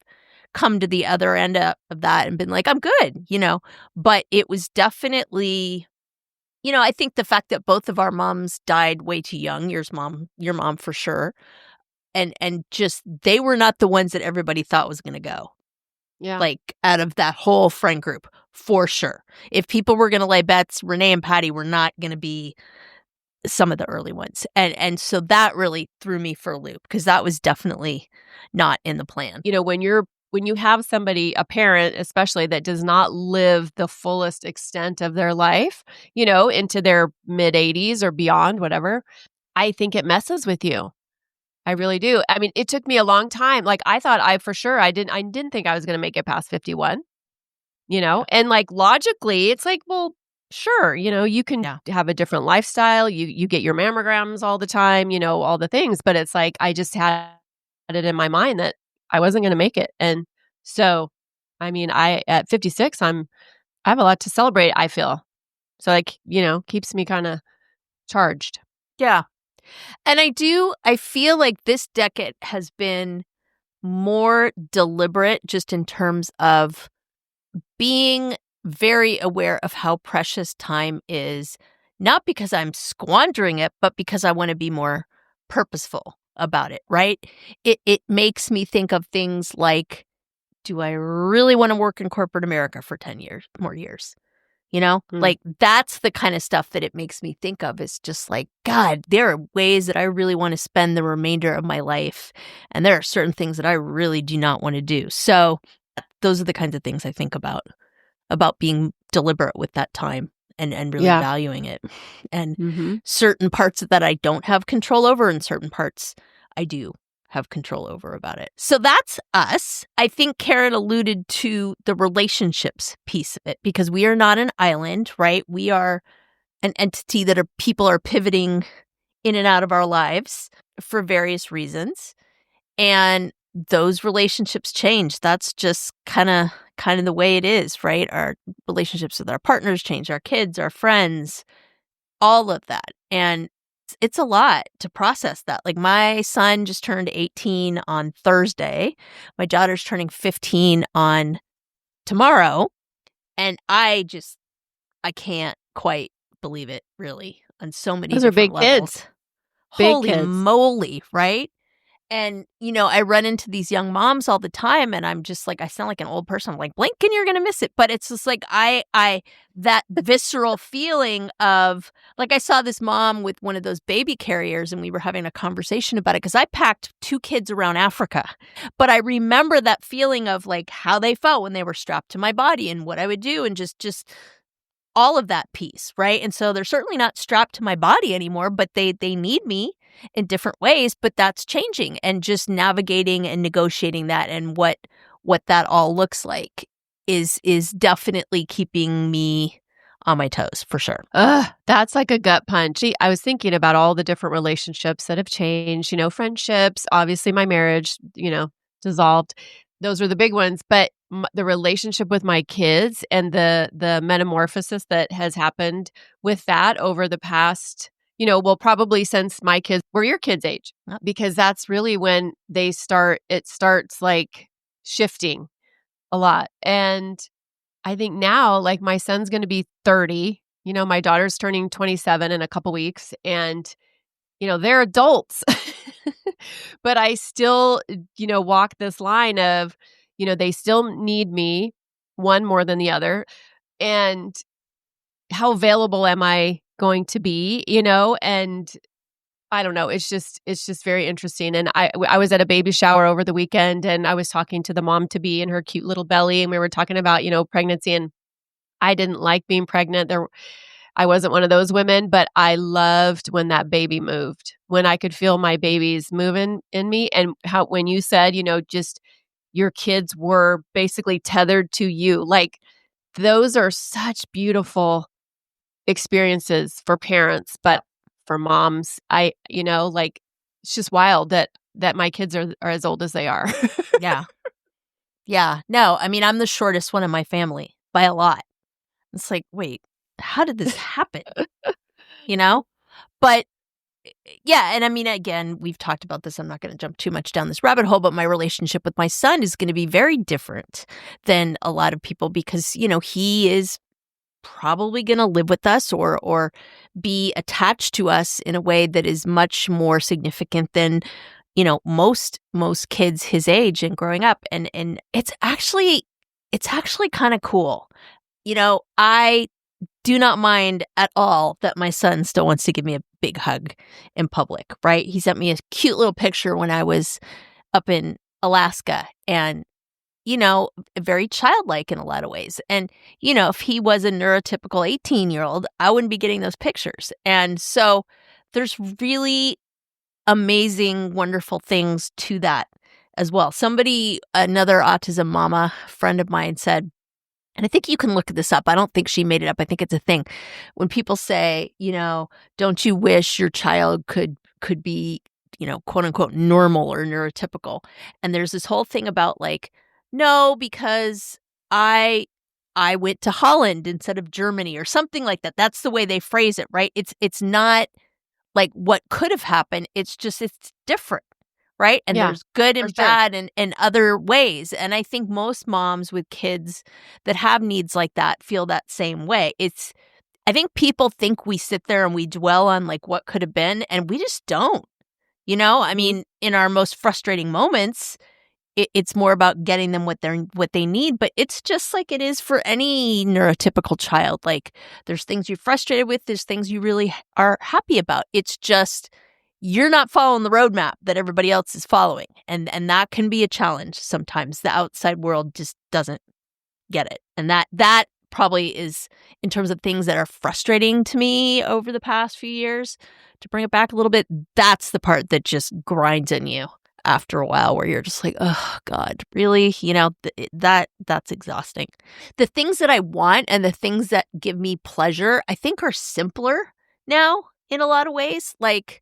come to the other end of that and been like, I'm good, but it was definitely, I think the fact that both of our moms died way too young, your mom for sure, and just they were not the ones that everybody thought was going to go. Yeah. Like out of that whole friend group, for sure. If people were going to lay bets, Renee and Patty were not going to be some of the early ones. And so that really threw me for a loop because that was definitely not in the plan. When you have somebody, a parent especially, that does not live the fullest extent of their life, into their mid 80s or beyond, whatever, I think it messes with you. I really do. I mean, it took me a long time. Like I thought I didn't think I was going to make it past 51, and like logically it's like, well, sure, you can have a different lifestyle. You get your mammograms all the time, all the things, but it's like, I just had it in my mind that I wasn't going to make it. And so, I mean, at 56, I have a lot to celebrate, I feel. So like, keeps me kind of charged. Yeah. And I feel like this decade has been more deliberate just in terms of being very aware of how precious time is, not because I'm squandering it, but because I want to be more purposeful about it, right? It makes me think of things like, do I really want to work in corporate America for 10 more years? Like that's the kind of stuff that it makes me think of, is just like, God, there are ways that I really want to spend the remainder of my life. And there are certain things that I really do not want to do. So those are the kinds of things I think about being deliberate with that time and really valuing it. And certain parts that I don't have control over and certain parts I do have control over about it. So that's us. I think Karen alluded to the relationships piece of it, because we are not an island, right? We are an entity that people are pivoting in and out of our lives for various reasons. And those relationships change. That's just kind of the way it is, right? Our relationships with our partners change, our kids, our friends, all of that. And it's a lot to process that. Like my son just turned 18 on Thursday. My daughter's turning 15 on tomorrow. And I can't quite believe it, really, on so many Those are different big levels. kids. Holy Big kids. moly, right? And, I run into these young moms all the time and I'm just like, I sound like an old person. I'm like, blink and you're going to miss it. But it's just like, that visceral feeling of, like, I saw this mom with one of those baby carriers and we were having a conversation about it because I packed 2 kids around Africa. But I remember that feeling of like how they felt when they were strapped to my body and what I would do and just all of that piece, right? And so they're certainly not strapped to my body anymore, but they need me in different ways, but that's changing, and just navigating and negotiating that, and what that all looks like is definitely keeping me on my toes, for sure. That's like a gut punch. I was thinking about all the different relationships that have changed, friendships, obviously my marriage, dissolved. Those are the big ones, but the relationship with my kids and the metamorphosis that has happened with that over the past, well, probably since my kids were your kids' age, because that's really when it starts like shifting a lot. And I think now, like, my son's going to be 30, my daughter's turning 27 in a couple weeks, and they're adults. But I still, walk this line of, they still need me, one more than the other. And how available am I going to be, And I don't know. It's just very interesting. And I was at a baby shower over the weekend, and I was talking to the mom to be in her cute little belly, and we were talking about, pregnancy, and I didn't like being pregnant. I wasn't one of those women, but I loved when that baby moved, when I could feel my babies moving in me. And when you said, just your kids were basically tethered to you, like, those are such beautiful experiences for parents, but for moms, like, it's just wild that my kids are as old as they are. Yeah. Yeah. No, I mean, I'm the shortest one in my family by a lot. It's like, wait, how did this happen? But yeah, and I mean, again, we've talked about this. I'm not going to jump too much down this rabbit hole, but my relationship with my son is going to be very different than a lot of people, because, he is probably going to live with us or be attached to us in a way that is much more significant than, most kids his age and growing up. And it's actually kind of cool. I do not mind at all that my son still wants to give me a big hug in public, right? He sent me a cute little picture when I was up in Alaska, and, very childlike in a lot of ways. And, if he was a neurotypical 18-year-old, I wouldn't be getting those pictures. And so there's really amazing, wonderful things to that as well. Another autism mama friend of mine said, and I think you can look this up. I don't think she made it up. I think it's a thing. When people say, don't you wish your child could be, quote unquote, normal or neurotypical? And there's this whole thing about, like, no, because I went to Holland instead of Germany or something like that. That's the way they phrase it, right? It's not like what could have happened. It's just, it's different. Right. And there's good and bad and other ways. And I think most moms with kids that have needs like that feel that same way. I think people think we sit there and we dwell on, like, what could have been, and we just don't. I mean, in our most frustrating moments, it's more about getting them what they need. But it's just like it is for any neurotypical child. Like, there's things you're frustrated with. There's things you really are happy about. It's just, you're not following the roadmap that everybody else is following. And that can be a challenge sometimes. The outside world just doesn't get it. And that probably is, in terms of things that are frustrating to me over the past few years, to bring it back a little bit, that's the part that just grinds in you after a while, where you're just like, oh God, really? That's exhausting. The things that I want and the things that give me pleasure, I think, are simpler now in a lot of ways. Like,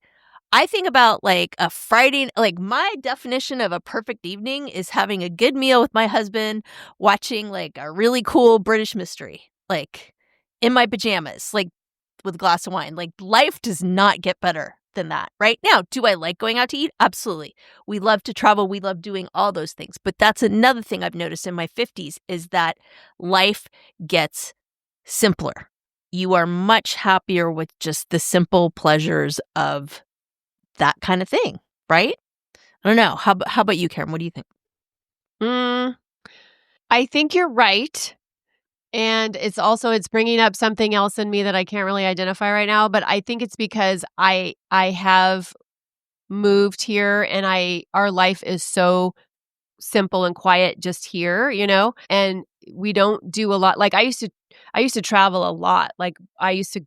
I think about, like, a Friday, like, my definition of a perfect evening is having a good meal with my husband, watching, like, a really cool British mystery, like, in my pajamas, like, with a glass of wine. Like, life does not get better than that. Right now, do I like going out to eat? Absolutely. We love to travel. We love doing all those things. But that's another thing I've noticed in my 50s, is that life gets simpler. You are much happier with just the simple pleasures of that kind of thing, right? I don't know. How about you, Karen? What do you think? I think you're right. And it's bringing up something else in me that I can't really identify right now. But I think it's because I have moved here, and our life is so simple and quiet just here, And we don't do a lot. Like I used to travel a lot. Like I used to,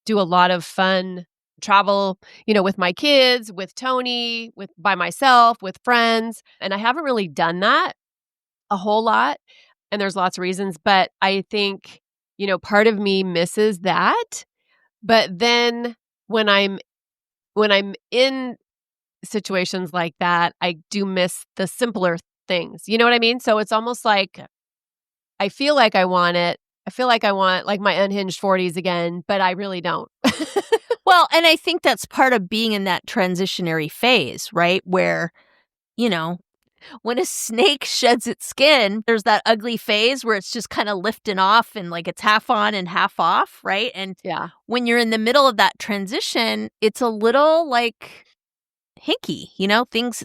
do a lot of fun travel, with my kids, with Tony, by myself, with friends. And I haven't really done that a whole lot. And there's lots of reasons, but I think, part of me misses that. But then when I'm in situations like that, I do miss the simpler things. You know what I mean? So it's almost like I feel like I want it. I feel like I want like my unhinged 40s again, but I really don't. Well, and I think that's part of being in that transitionary phase, right? Where, when a snake sheds its skin, there's that ugly phase where it's just kind of lifting off and like it's half on and half off, right? And when you're in the middle of that transition, it's a little like hinky,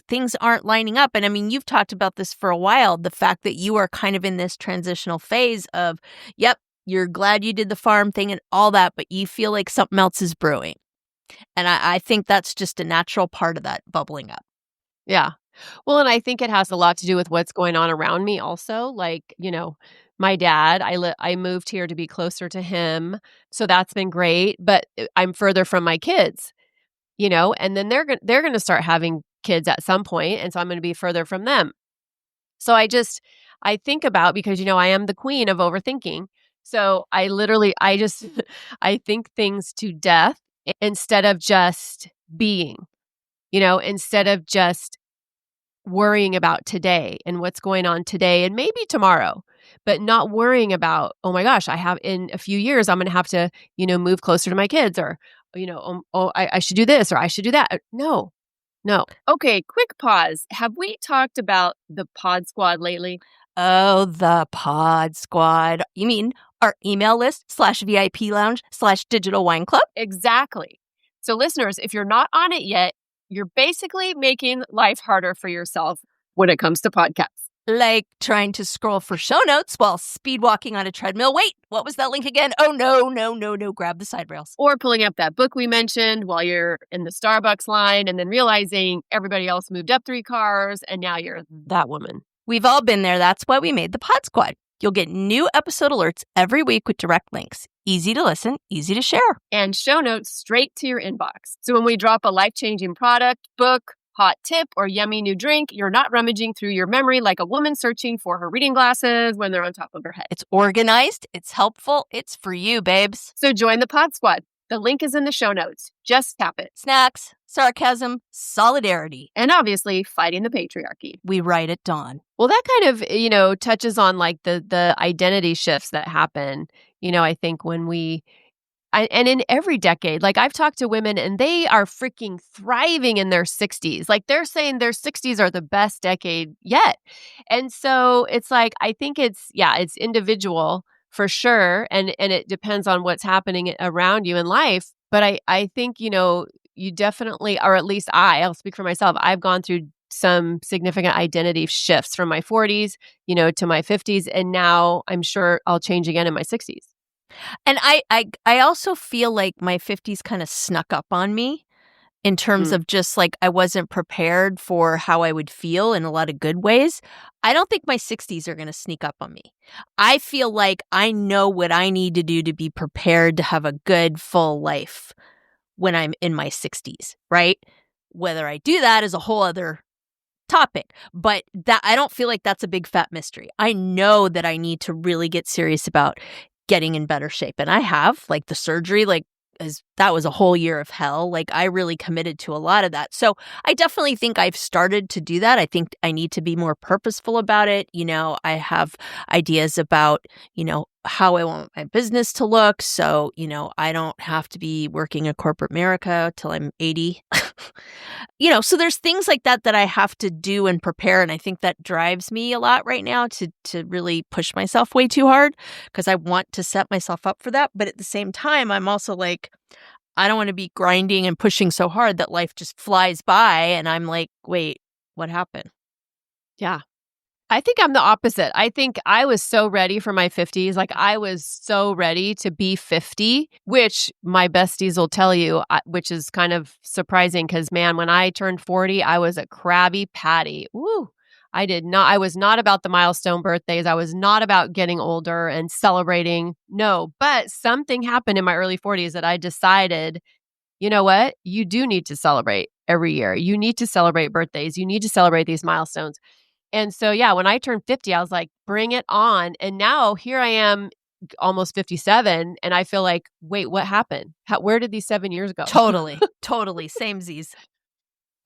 things aren't lining up. And I mean, you've talked about this for a while, the fact that you are kind of in this transitional phase of, yep, you're glad you did the farm thing and all that, but you feel like something else is brewing. And I think that's just a natural part of that bubbling up. Yeah. Well, and I think it has a lot to do with what's going on around me also. Like, my dad, I moved here to be closer to him. So that's been great, but I'm further from my kids, and then they're going to start having kids at some point, and so I'm going to be further from them. So I think about, because I am the queen of overthinking. So I I think things to death instead of just being, instead of just worrying about today and what's going on today and maybe tomorrow, but not worrying about, oh my gosh, I have in a few years, I'm going to have to, move closer to my kids, or, I should do this or I should do that. No. Okay, quick pause. Have we talked about the Pod Squad lately? Oh, the Pod Squad. You mean our email list /VIP lounge /digital wine club? Exactly. So listeners, if you're not on it yet, you're basically making life harder for yourself when it comes to podcasts. Like trying to scroll for show notes while speed walking on a treadmill. Wait, what was that link again? Oh, no. Grab the side rails. Or pulling up that book we mentioned while you're in the Starbucks line and then realizing everybody else moved up 3 cars and now you're that woman. We've all been there. That's why we made the Pod Squad. You'll get new episode alerts every week with direct links. Easy to listen, easy to share. And show notes straight to your inbox. So when we drop a life-changing product, book, hot tip, or yummy new drink, you're not rummaging through your memory like a woman searching for her reading glasses when they're on top of her head. It's organized, it's helpful, it's for you, babes. So join the Pod Squad. The link is in the show notes. Just tap it. Snacks, sarcasm, solidarity. And obviously, fighting the patriarchy. We write at dawn. Well, that kind of, touches on like the identity shifts that happen, I think when and in every decade, like I've talked to women and they are freaking thriving in their 60s. Like they're saying their 60s are the best decade yet. And so it's like, I think it's individual for sure. And it depends on what's happening around you in life. But I think, you definitely, or at least I'll speak for myself, I've gone through some significant identity shifts from my 40s, to my 50s. And now I'm sure I'll change again in my 60s. And I also feel like my 50s kind of snuck up on me in terms of just like I wasn't prepared for how I would feel in a lot of good ways. I don't think my 60s are going to sneak up on me. I feel like I know what I need to do to be prepared to have a good, full life when I'm in my 60s, right? Whether I do that is a whole other topic, but that I don't feel like that's a big fat mystery. I know that I need to really get serious about getting in better shape. And I have, like the surgery, that was a whole year of hell. Like I really committed to a lot of that. So I definitely think I've started to do that. I think I need to be more purposeful about it. I have ideas about, how I want my business to look. So, I don't have to be working in corporate America till I'm 80. So there's things like that I have to do and prepare. And I think that drives me a lot right now to really push myself way too hard because I want to set myself up for that. But at the same time, I'm also like, I don't want to be grinding and pushing so hard that life just flies by. And I'm like, wait, what happened? Yeah. I think I'm the opposite. I think I was so ready for my 50s. Like I was so ready to be 50, which my besties will tell you, which is kind of surprising because, man, when I turned 40, I was a crabby patty. Woo! I was not about the milestone birthdays. I was not about getting older and celebrating. No, but something happened in my early 40s that I decided, you know what? You do need to celebrate every year. You need to celebrate birthdays. You need to celebrate these milestones. And so, yeah, when I turned 50, I was like, bring it on. And now here I am, almost 57. And I feel like, wait, what happened? Where did these 7 years go? Totally. Samesies.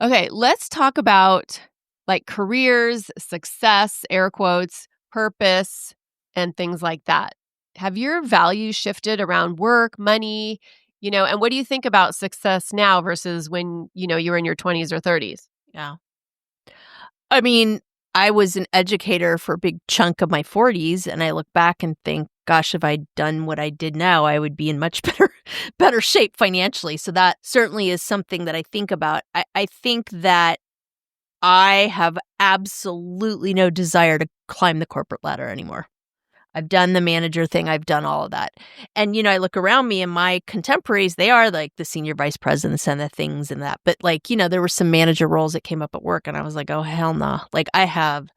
Okay, let's talk about like careers, success, air quotes, purpose, and things like that. Have your values shifted around work, money, and what do you think about success now versus when, you were in your 20s or 30s? Yeah. I mean, I was an educator for a big chunk of my 40s, and I look back and think, gosh, if I'd done what I did now, I would be in much better shape financially. So that certainly is something that I think about. I think that I have absolutely no desire to climb the corporate ladder anymore. I've done the manager thing. I've done all of that. And, I look around me and my contemporaries, they are like the senior vice presidents and the things and that. But like, there were some manager roles that came up at work and I was like, oh, hell no. Like I have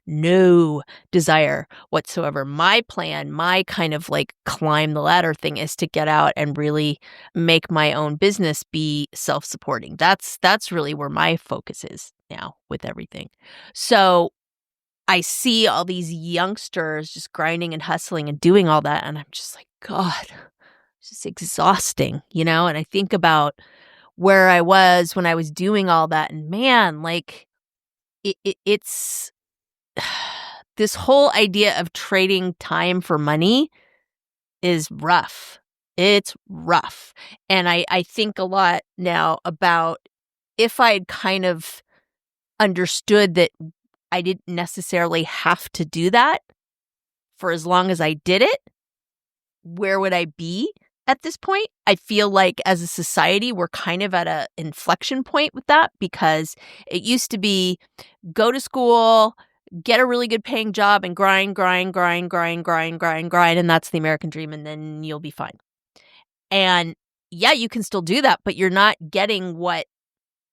no desire whatsoever. My plan, my kind of like climb the ladder thing is to get out and really make my own business be self-supporting. That's really where my focus is now with everything. So I see all these youngsters just grinding and hustling and doing all that. And I'm just like, God, it's just exhausting, And I think about where I was when I was doing all that. And man, like it's this whole idea of trading time for money is rough. It's rough. And I think a lot now about if I'd kind of understood that I didn't necessarily have to do that for as long as I did it, where would I be at this point? I feel like as a society, we're kind of at an inflection point with that because it used to be go to school, get a really good paying job and grind, and that's the American dream, and then you'll be fine. And yeah, you can still do that, but you're not getting what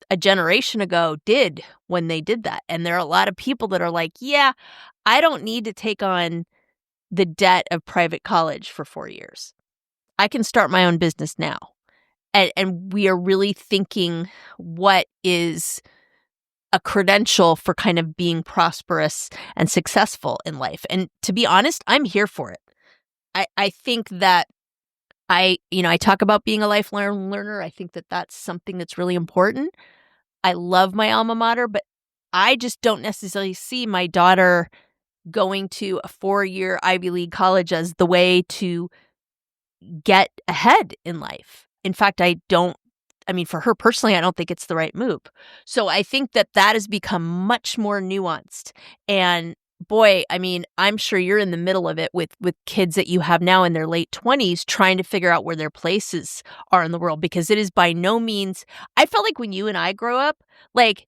a generation ago did when they did that. And there are a lot of people that are like, yeah, I don't need to take on the debt of private college for 4 years. I can start my own business now. And we are really thinking what is a credential for kind of being prosperous and successful in life. And to be honest, I'm here for it. I think that I talk about being a lifelong learner. I think that that's something that's really important. I love my alma mater, but I just don't necessarily see my daughter going to a 4-year Ivy League college as the way to get ahead in life. In fact, for her personally, I don't think it's the right move. So I think that has become much more nuanced. And boy, I'm sure you're in the middle of it with kids that you have now in their late 20s trying to figure out where their places are in the world, because it is by no means, I felt like when you and I grow up, like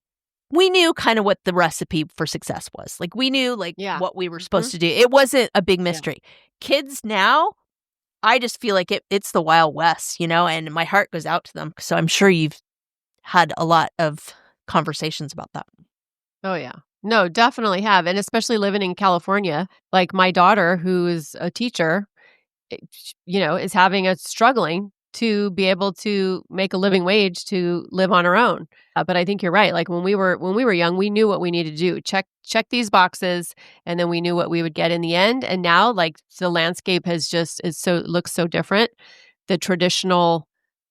we knew kind of what the recipe for success was. Like we knew what we were supposed to do. It wasn't a big mystery. Yeah. Kids now, I just feel like it's the Wild West, and my heart goes out to them. So I'm sure you've had a lot of conversations about that. Oh, yeah. No, definitely have. And especially living in California, like my daughter, who is a teacher, is struggling to be able to make a living wage to live on her own. But I think you're right. Like when we were young, we knew what we needed to do. Check these boxes, and then we knew what we would get in the end. And now, like the landscape looks so different. The traditional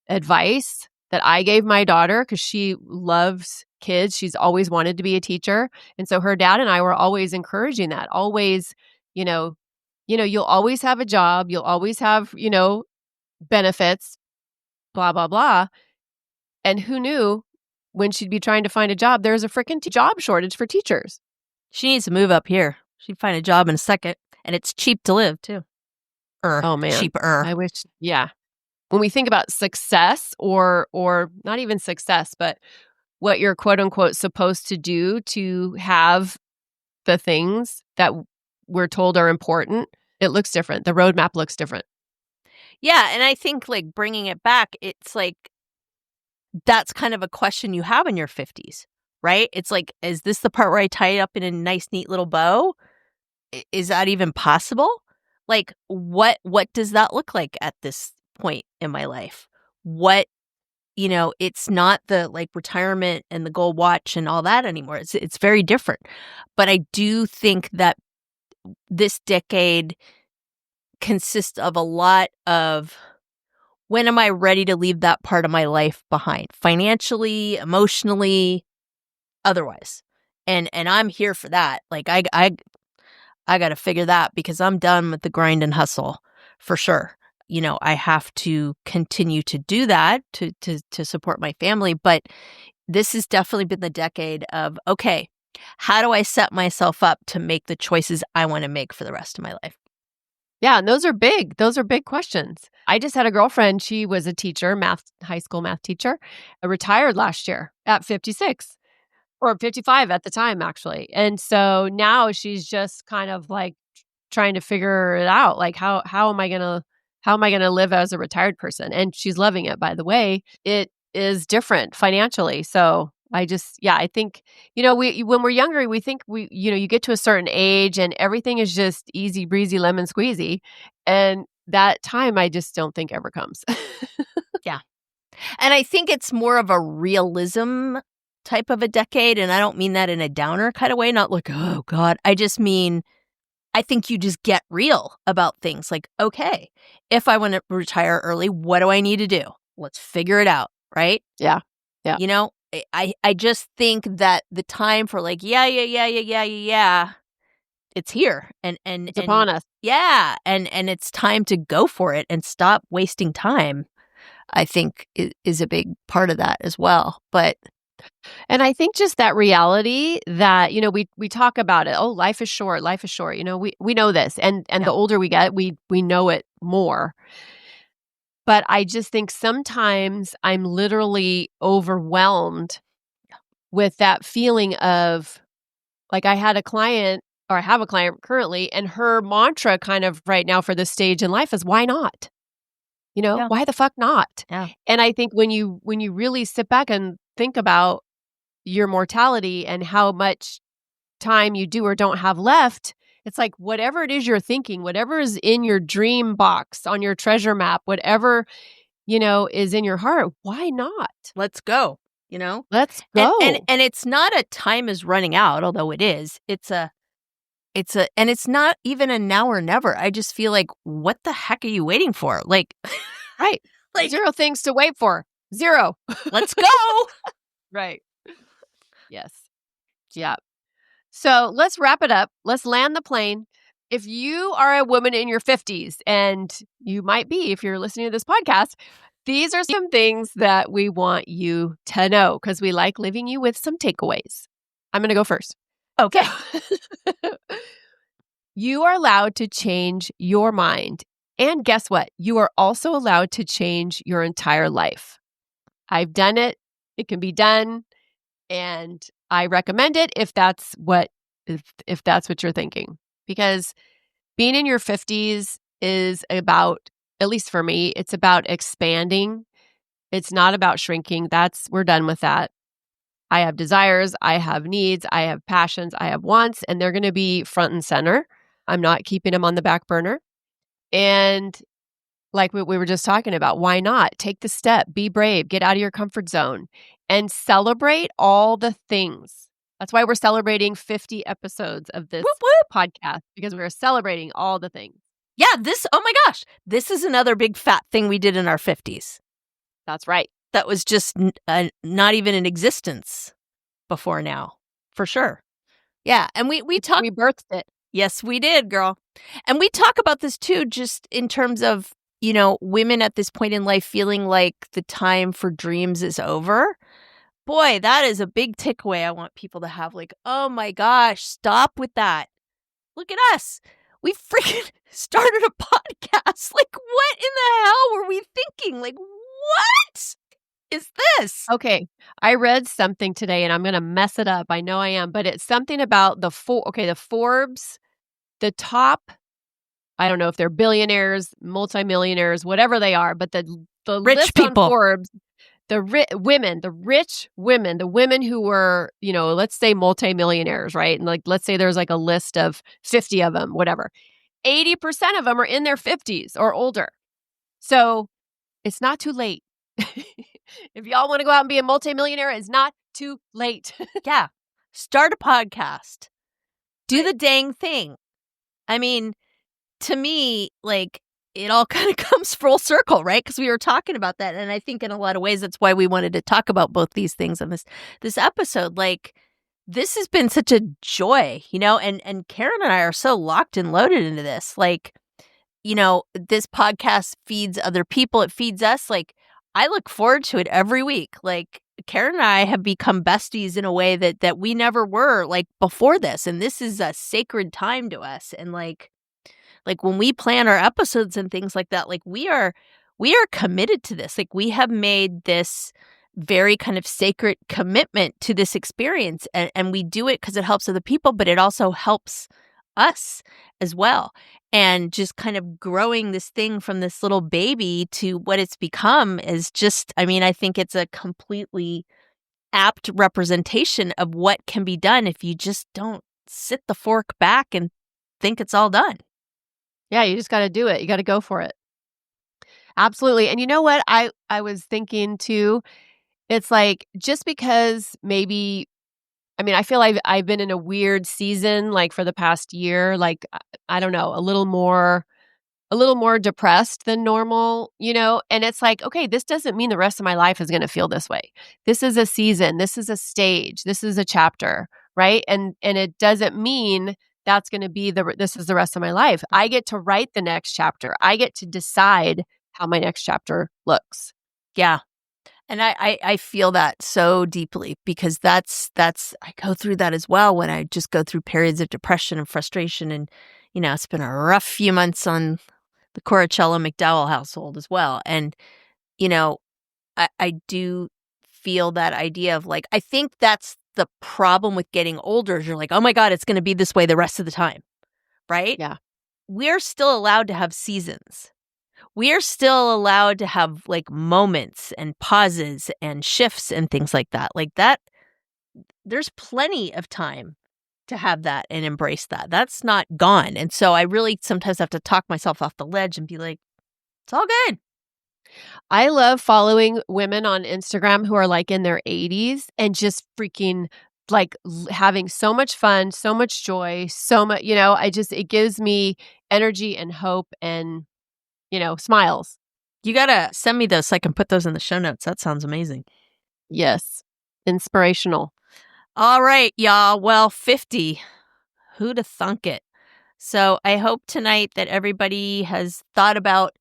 advice that I gave my daughter, because she loves kids, she's always wanted to be a teacher, and so her dad and I were always encouraging that. Always, you'll always have a job, you'll always have, benefits, blah, blah, blah. And who knew when she'd be trying to find a job, there's a freaking job shortage for teachers. She needs to move up here. She'd find a job in a second, and it's cheap to live too. Oh man, cheaper. I wish. Yeah. When we think about success, or not even success, but what you're quote unquote supposed to do to have the things that we're told are important, it looks different. The roadmap looks different. Yeah. And I think like bringing it back, it's like that's kind of a question you have in your 50s, right? It's like, is this the part where I tie it up in a nice, neat little bow? Is that even possible? Like, what does that look like at this point in my life? What, it's not the like retirement and the gold watch and all that anymore. It's very different. But I do think that this decade consists of a lot of, when am I ready to leave that part of my life behind? Financially, emotionally, otherwise. And I'm here for that. Like I got to figure that, because I'm done with the grind and hustle for sure. I have to continue to do that to support my family, but this has definitely been the decade of, okay, how do I set myself up to make the choices I want to make for the rest of my life? Yeah, and those are big. Those are big questions. I just had a girlfriend. She was a teacher, high school math teacher, retired last year at 56 or 55 at the time, actually. And so now she's just kind of like trying to figure it out. Like, how am I gonna live as a retired person? And she's loving it, by the way. It is different financially. So I think, when we're younger, we think you get to a certain age and everything is just easy breezy lemon squeezy. And that time I just don't think ever comes. Yeah. And I think it's more of a realism type of a decade. And I don't mean that in a downer kind of way, not like, oh God. I just mean, I think you just get real about things. Like, okay, if I want to retire early, what do I need to do? Let's figure it out. Right. Yeah. Yeah. I just think that the time for like, yeah, it's here. And It's upon us. Yeah. And it's time to go for it and stop wasting time, I think is a big part of that as well. And I think just that reality that, we talk about it. Oh, life is short. Life is short. We know this. And the older we get, we know it more. But I just think sometimes I'm literally overwhelmed with that feeling of, like, I have a client currently, and her mantra kind of right now for this stage in life is, why not? Why the fuck not? Yeah. And I think when you really sit back and think about your mortality and how much time you do or don't have left, it's like, whatever it is you're thinking, whatever is in your dream box on your treasure map, whatever, is in your heart, why not? Let's go, Let's go. And it's not a time is running out, although it is. And it's not even a now or never. I just feel like, what the heck are you waiting for? Like, right. Like, zero things to wait for. Zero. Let's go. Right. Yes. Yeah. So let's wrap it up. Let's land the plane. If you are a woman in your 50s, and you might be if you're listening to this podcast, these are some things that we want you to know, because we like leaving you with some takeaways. I'm going to go first. Okay. You are allowed to change your mind. And guess what? You are also allowed to change your entire life. I've done it. It can be done. And I recommend it if that's what you're thinking. Because being in your 50s is about, at least for me, it's about expanding. It's not about shrinking. We're done with that. I have desires, I have needs, I have passions, I have wants, and they're going to be front and center. I'm not keeping them on the back burner. And like we were just talking about, why not? Take the step, be brave, get out of your comfort zone, and celebrate all the things. That's why we're celebrating 50 episodes of this podcast, because we're celebrating all the things. Yeah, oh my gosh, this is another big fat thing we did in our 50s. That's right. That was just not even in existence before now, for sure. Yeah, and we birthed it. Yes, we did, girl. And we talk about this too, just in terms of, women at this point in life feeling like the time for dreams is over. Boy, that is a big takeaway I want people to have. Like, oh my gosh, stop with that. Look at us. We freaking started a podcast. Like, what in the hell were we thinking? Like, what is this? Okay, I read something today, and I'm going to mess it up. I know I am, but it's something about the Forbes, the top, I don't know if they're billionaires, multimillionaires, whatever they are, but the rich list people on Forbes, women, the rich women, the women who were, let's say multimillionaires, right? And let's say there's a list of 50 of them, whatever. 80% of them are in their 50s or older. So it's not too late. If y'all want to go out and be a multimillionaire, it's not too late. Yeah. Start a podcast. Do the dang thing. I mean, to me, it all kind of comes full circle, right? Because we were talking about that. And I think in a lot of ways, that's why we wanted to talk about both these things in this episode. This has been such a joy, and Karen and I are so locked and loaded into this. This podcast feeds other people. It feeds us. I look forward to it every week. Karen and I have become besties in a way that we never were before this. And this is a sacred time to us. And when we plan our episodes and things like that, we are committed to this. We have made this very kind of sacred commitment to this experience. And we do it because it helps other people, but it also helps us as well. And just kind of growing this thing from this little baby to what it's become is just, I think it's a completely apt representation of what can be done if you just don't sit the fork back and think it's all done. Yeah, you just got to do it. You got to go for it. Absolutely. And you know what? I was thinking too, it's just because maybe, I feel like I've been in a weird season, for the past year, I don't know, a little more depressed than normal, and it's okay, this doesn't mean the rest of my life is going to feel this way. This is a season. This is a stage. This is a chapter, right? And it doesn't mean that's going to be this is the rest of my life. I get to write the next chapter. I get to decide how my next chapter looks. Yeah. And I feel that so deeply because that's I go through that as well when I just go through periods of depression and frustration. And, it's been a rough few months on the Corachella McDowell household as well. And, I do feel that idea of I think that's the problem with getting older is you're oh my God, it's going to be this way the rest of the time. Right? Yeah. We're still allowed to have seasons. We are still allowed to have moments and pauses and shifts and things like that. There's plenty of time to have that and embrace that. That's not gone. And so I really sometimes have to talk myself off the ledge and be it's all good. I love following women on Instagram who are in their 80s and just freaking having so much fun, so much joy, so much, it gives me energy and hope and smiles. You got to send me those so I can put those in the show notes. That sounds amazing. Yes. Inspirational. All right, y'all. Well, 50. Who'da thunk it? So I hope tonight that everybody has thought about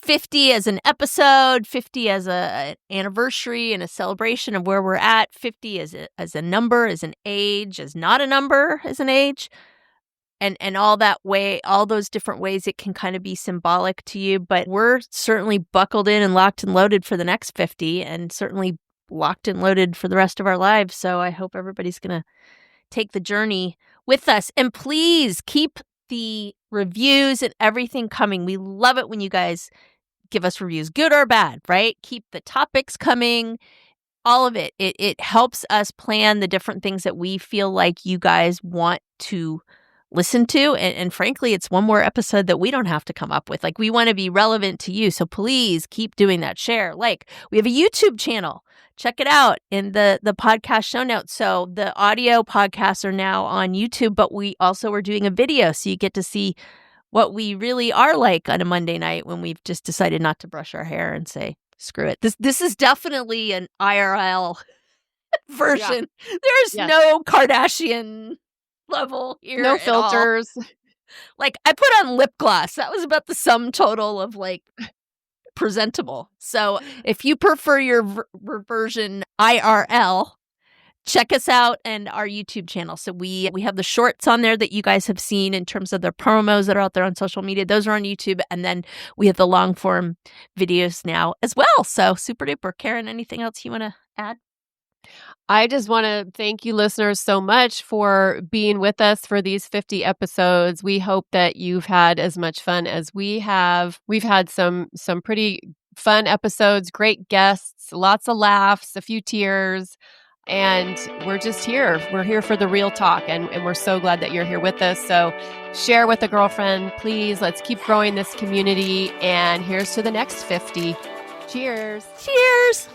50 as an episode, 50 as an anniversary and a celebration of where we're at, 50 as a number, as an age, as not a number, as an age. And all that way, all those different ways it can kind of be symbolic to you. But we're certainly buckled in and locked and loaded for the next 50 and certainly locked and loaded for the rest of our lives. So I hope everybody's going to take the journey with us. And please keep the reviews and everything coming. We love it when you guys give us reviews, good or bad, right? Keep the topics coming. All of it. It helps us plan the different things that we feel like you guys want to listen to. And frankly, it's one more episode that we don't have to come up with. We want to be relevant to you. So please keep doing that. Share. We have a YouTube channel. Check it out in the podcast show notes. So the audio podcasts are now on YouTube, but we also are doing a video. So you get to see what we really are like on a Monday night when we've just decided not to brush our hair and say, screw it. This is definitely an IRL version. Yeah. There's no Kardashian level here. No filters. I put on lip gloss. That was about the sum total of presentable. So if you prefer your version IRL, check us out and our YouTube channel. So we have the shorts on there that you guys have seen in terms of the promos that are out there on social media. Those are on YouTube. And then we have the long form videos now as well. So super duper. Karen, anything else you want to add? I just want to thank you listeners so much for being with us for these 50 episodes. We hope that you've had as much fun as we have. We've had some pretty fun episodes, great guests, lots of laughs, a few tears. And we're just here. We're here for the real talk. And we're so glad that you're here with us. So share with a girlfriend, please. Let's keep growing this community. And here's to the next 50. Cheers. Cheers.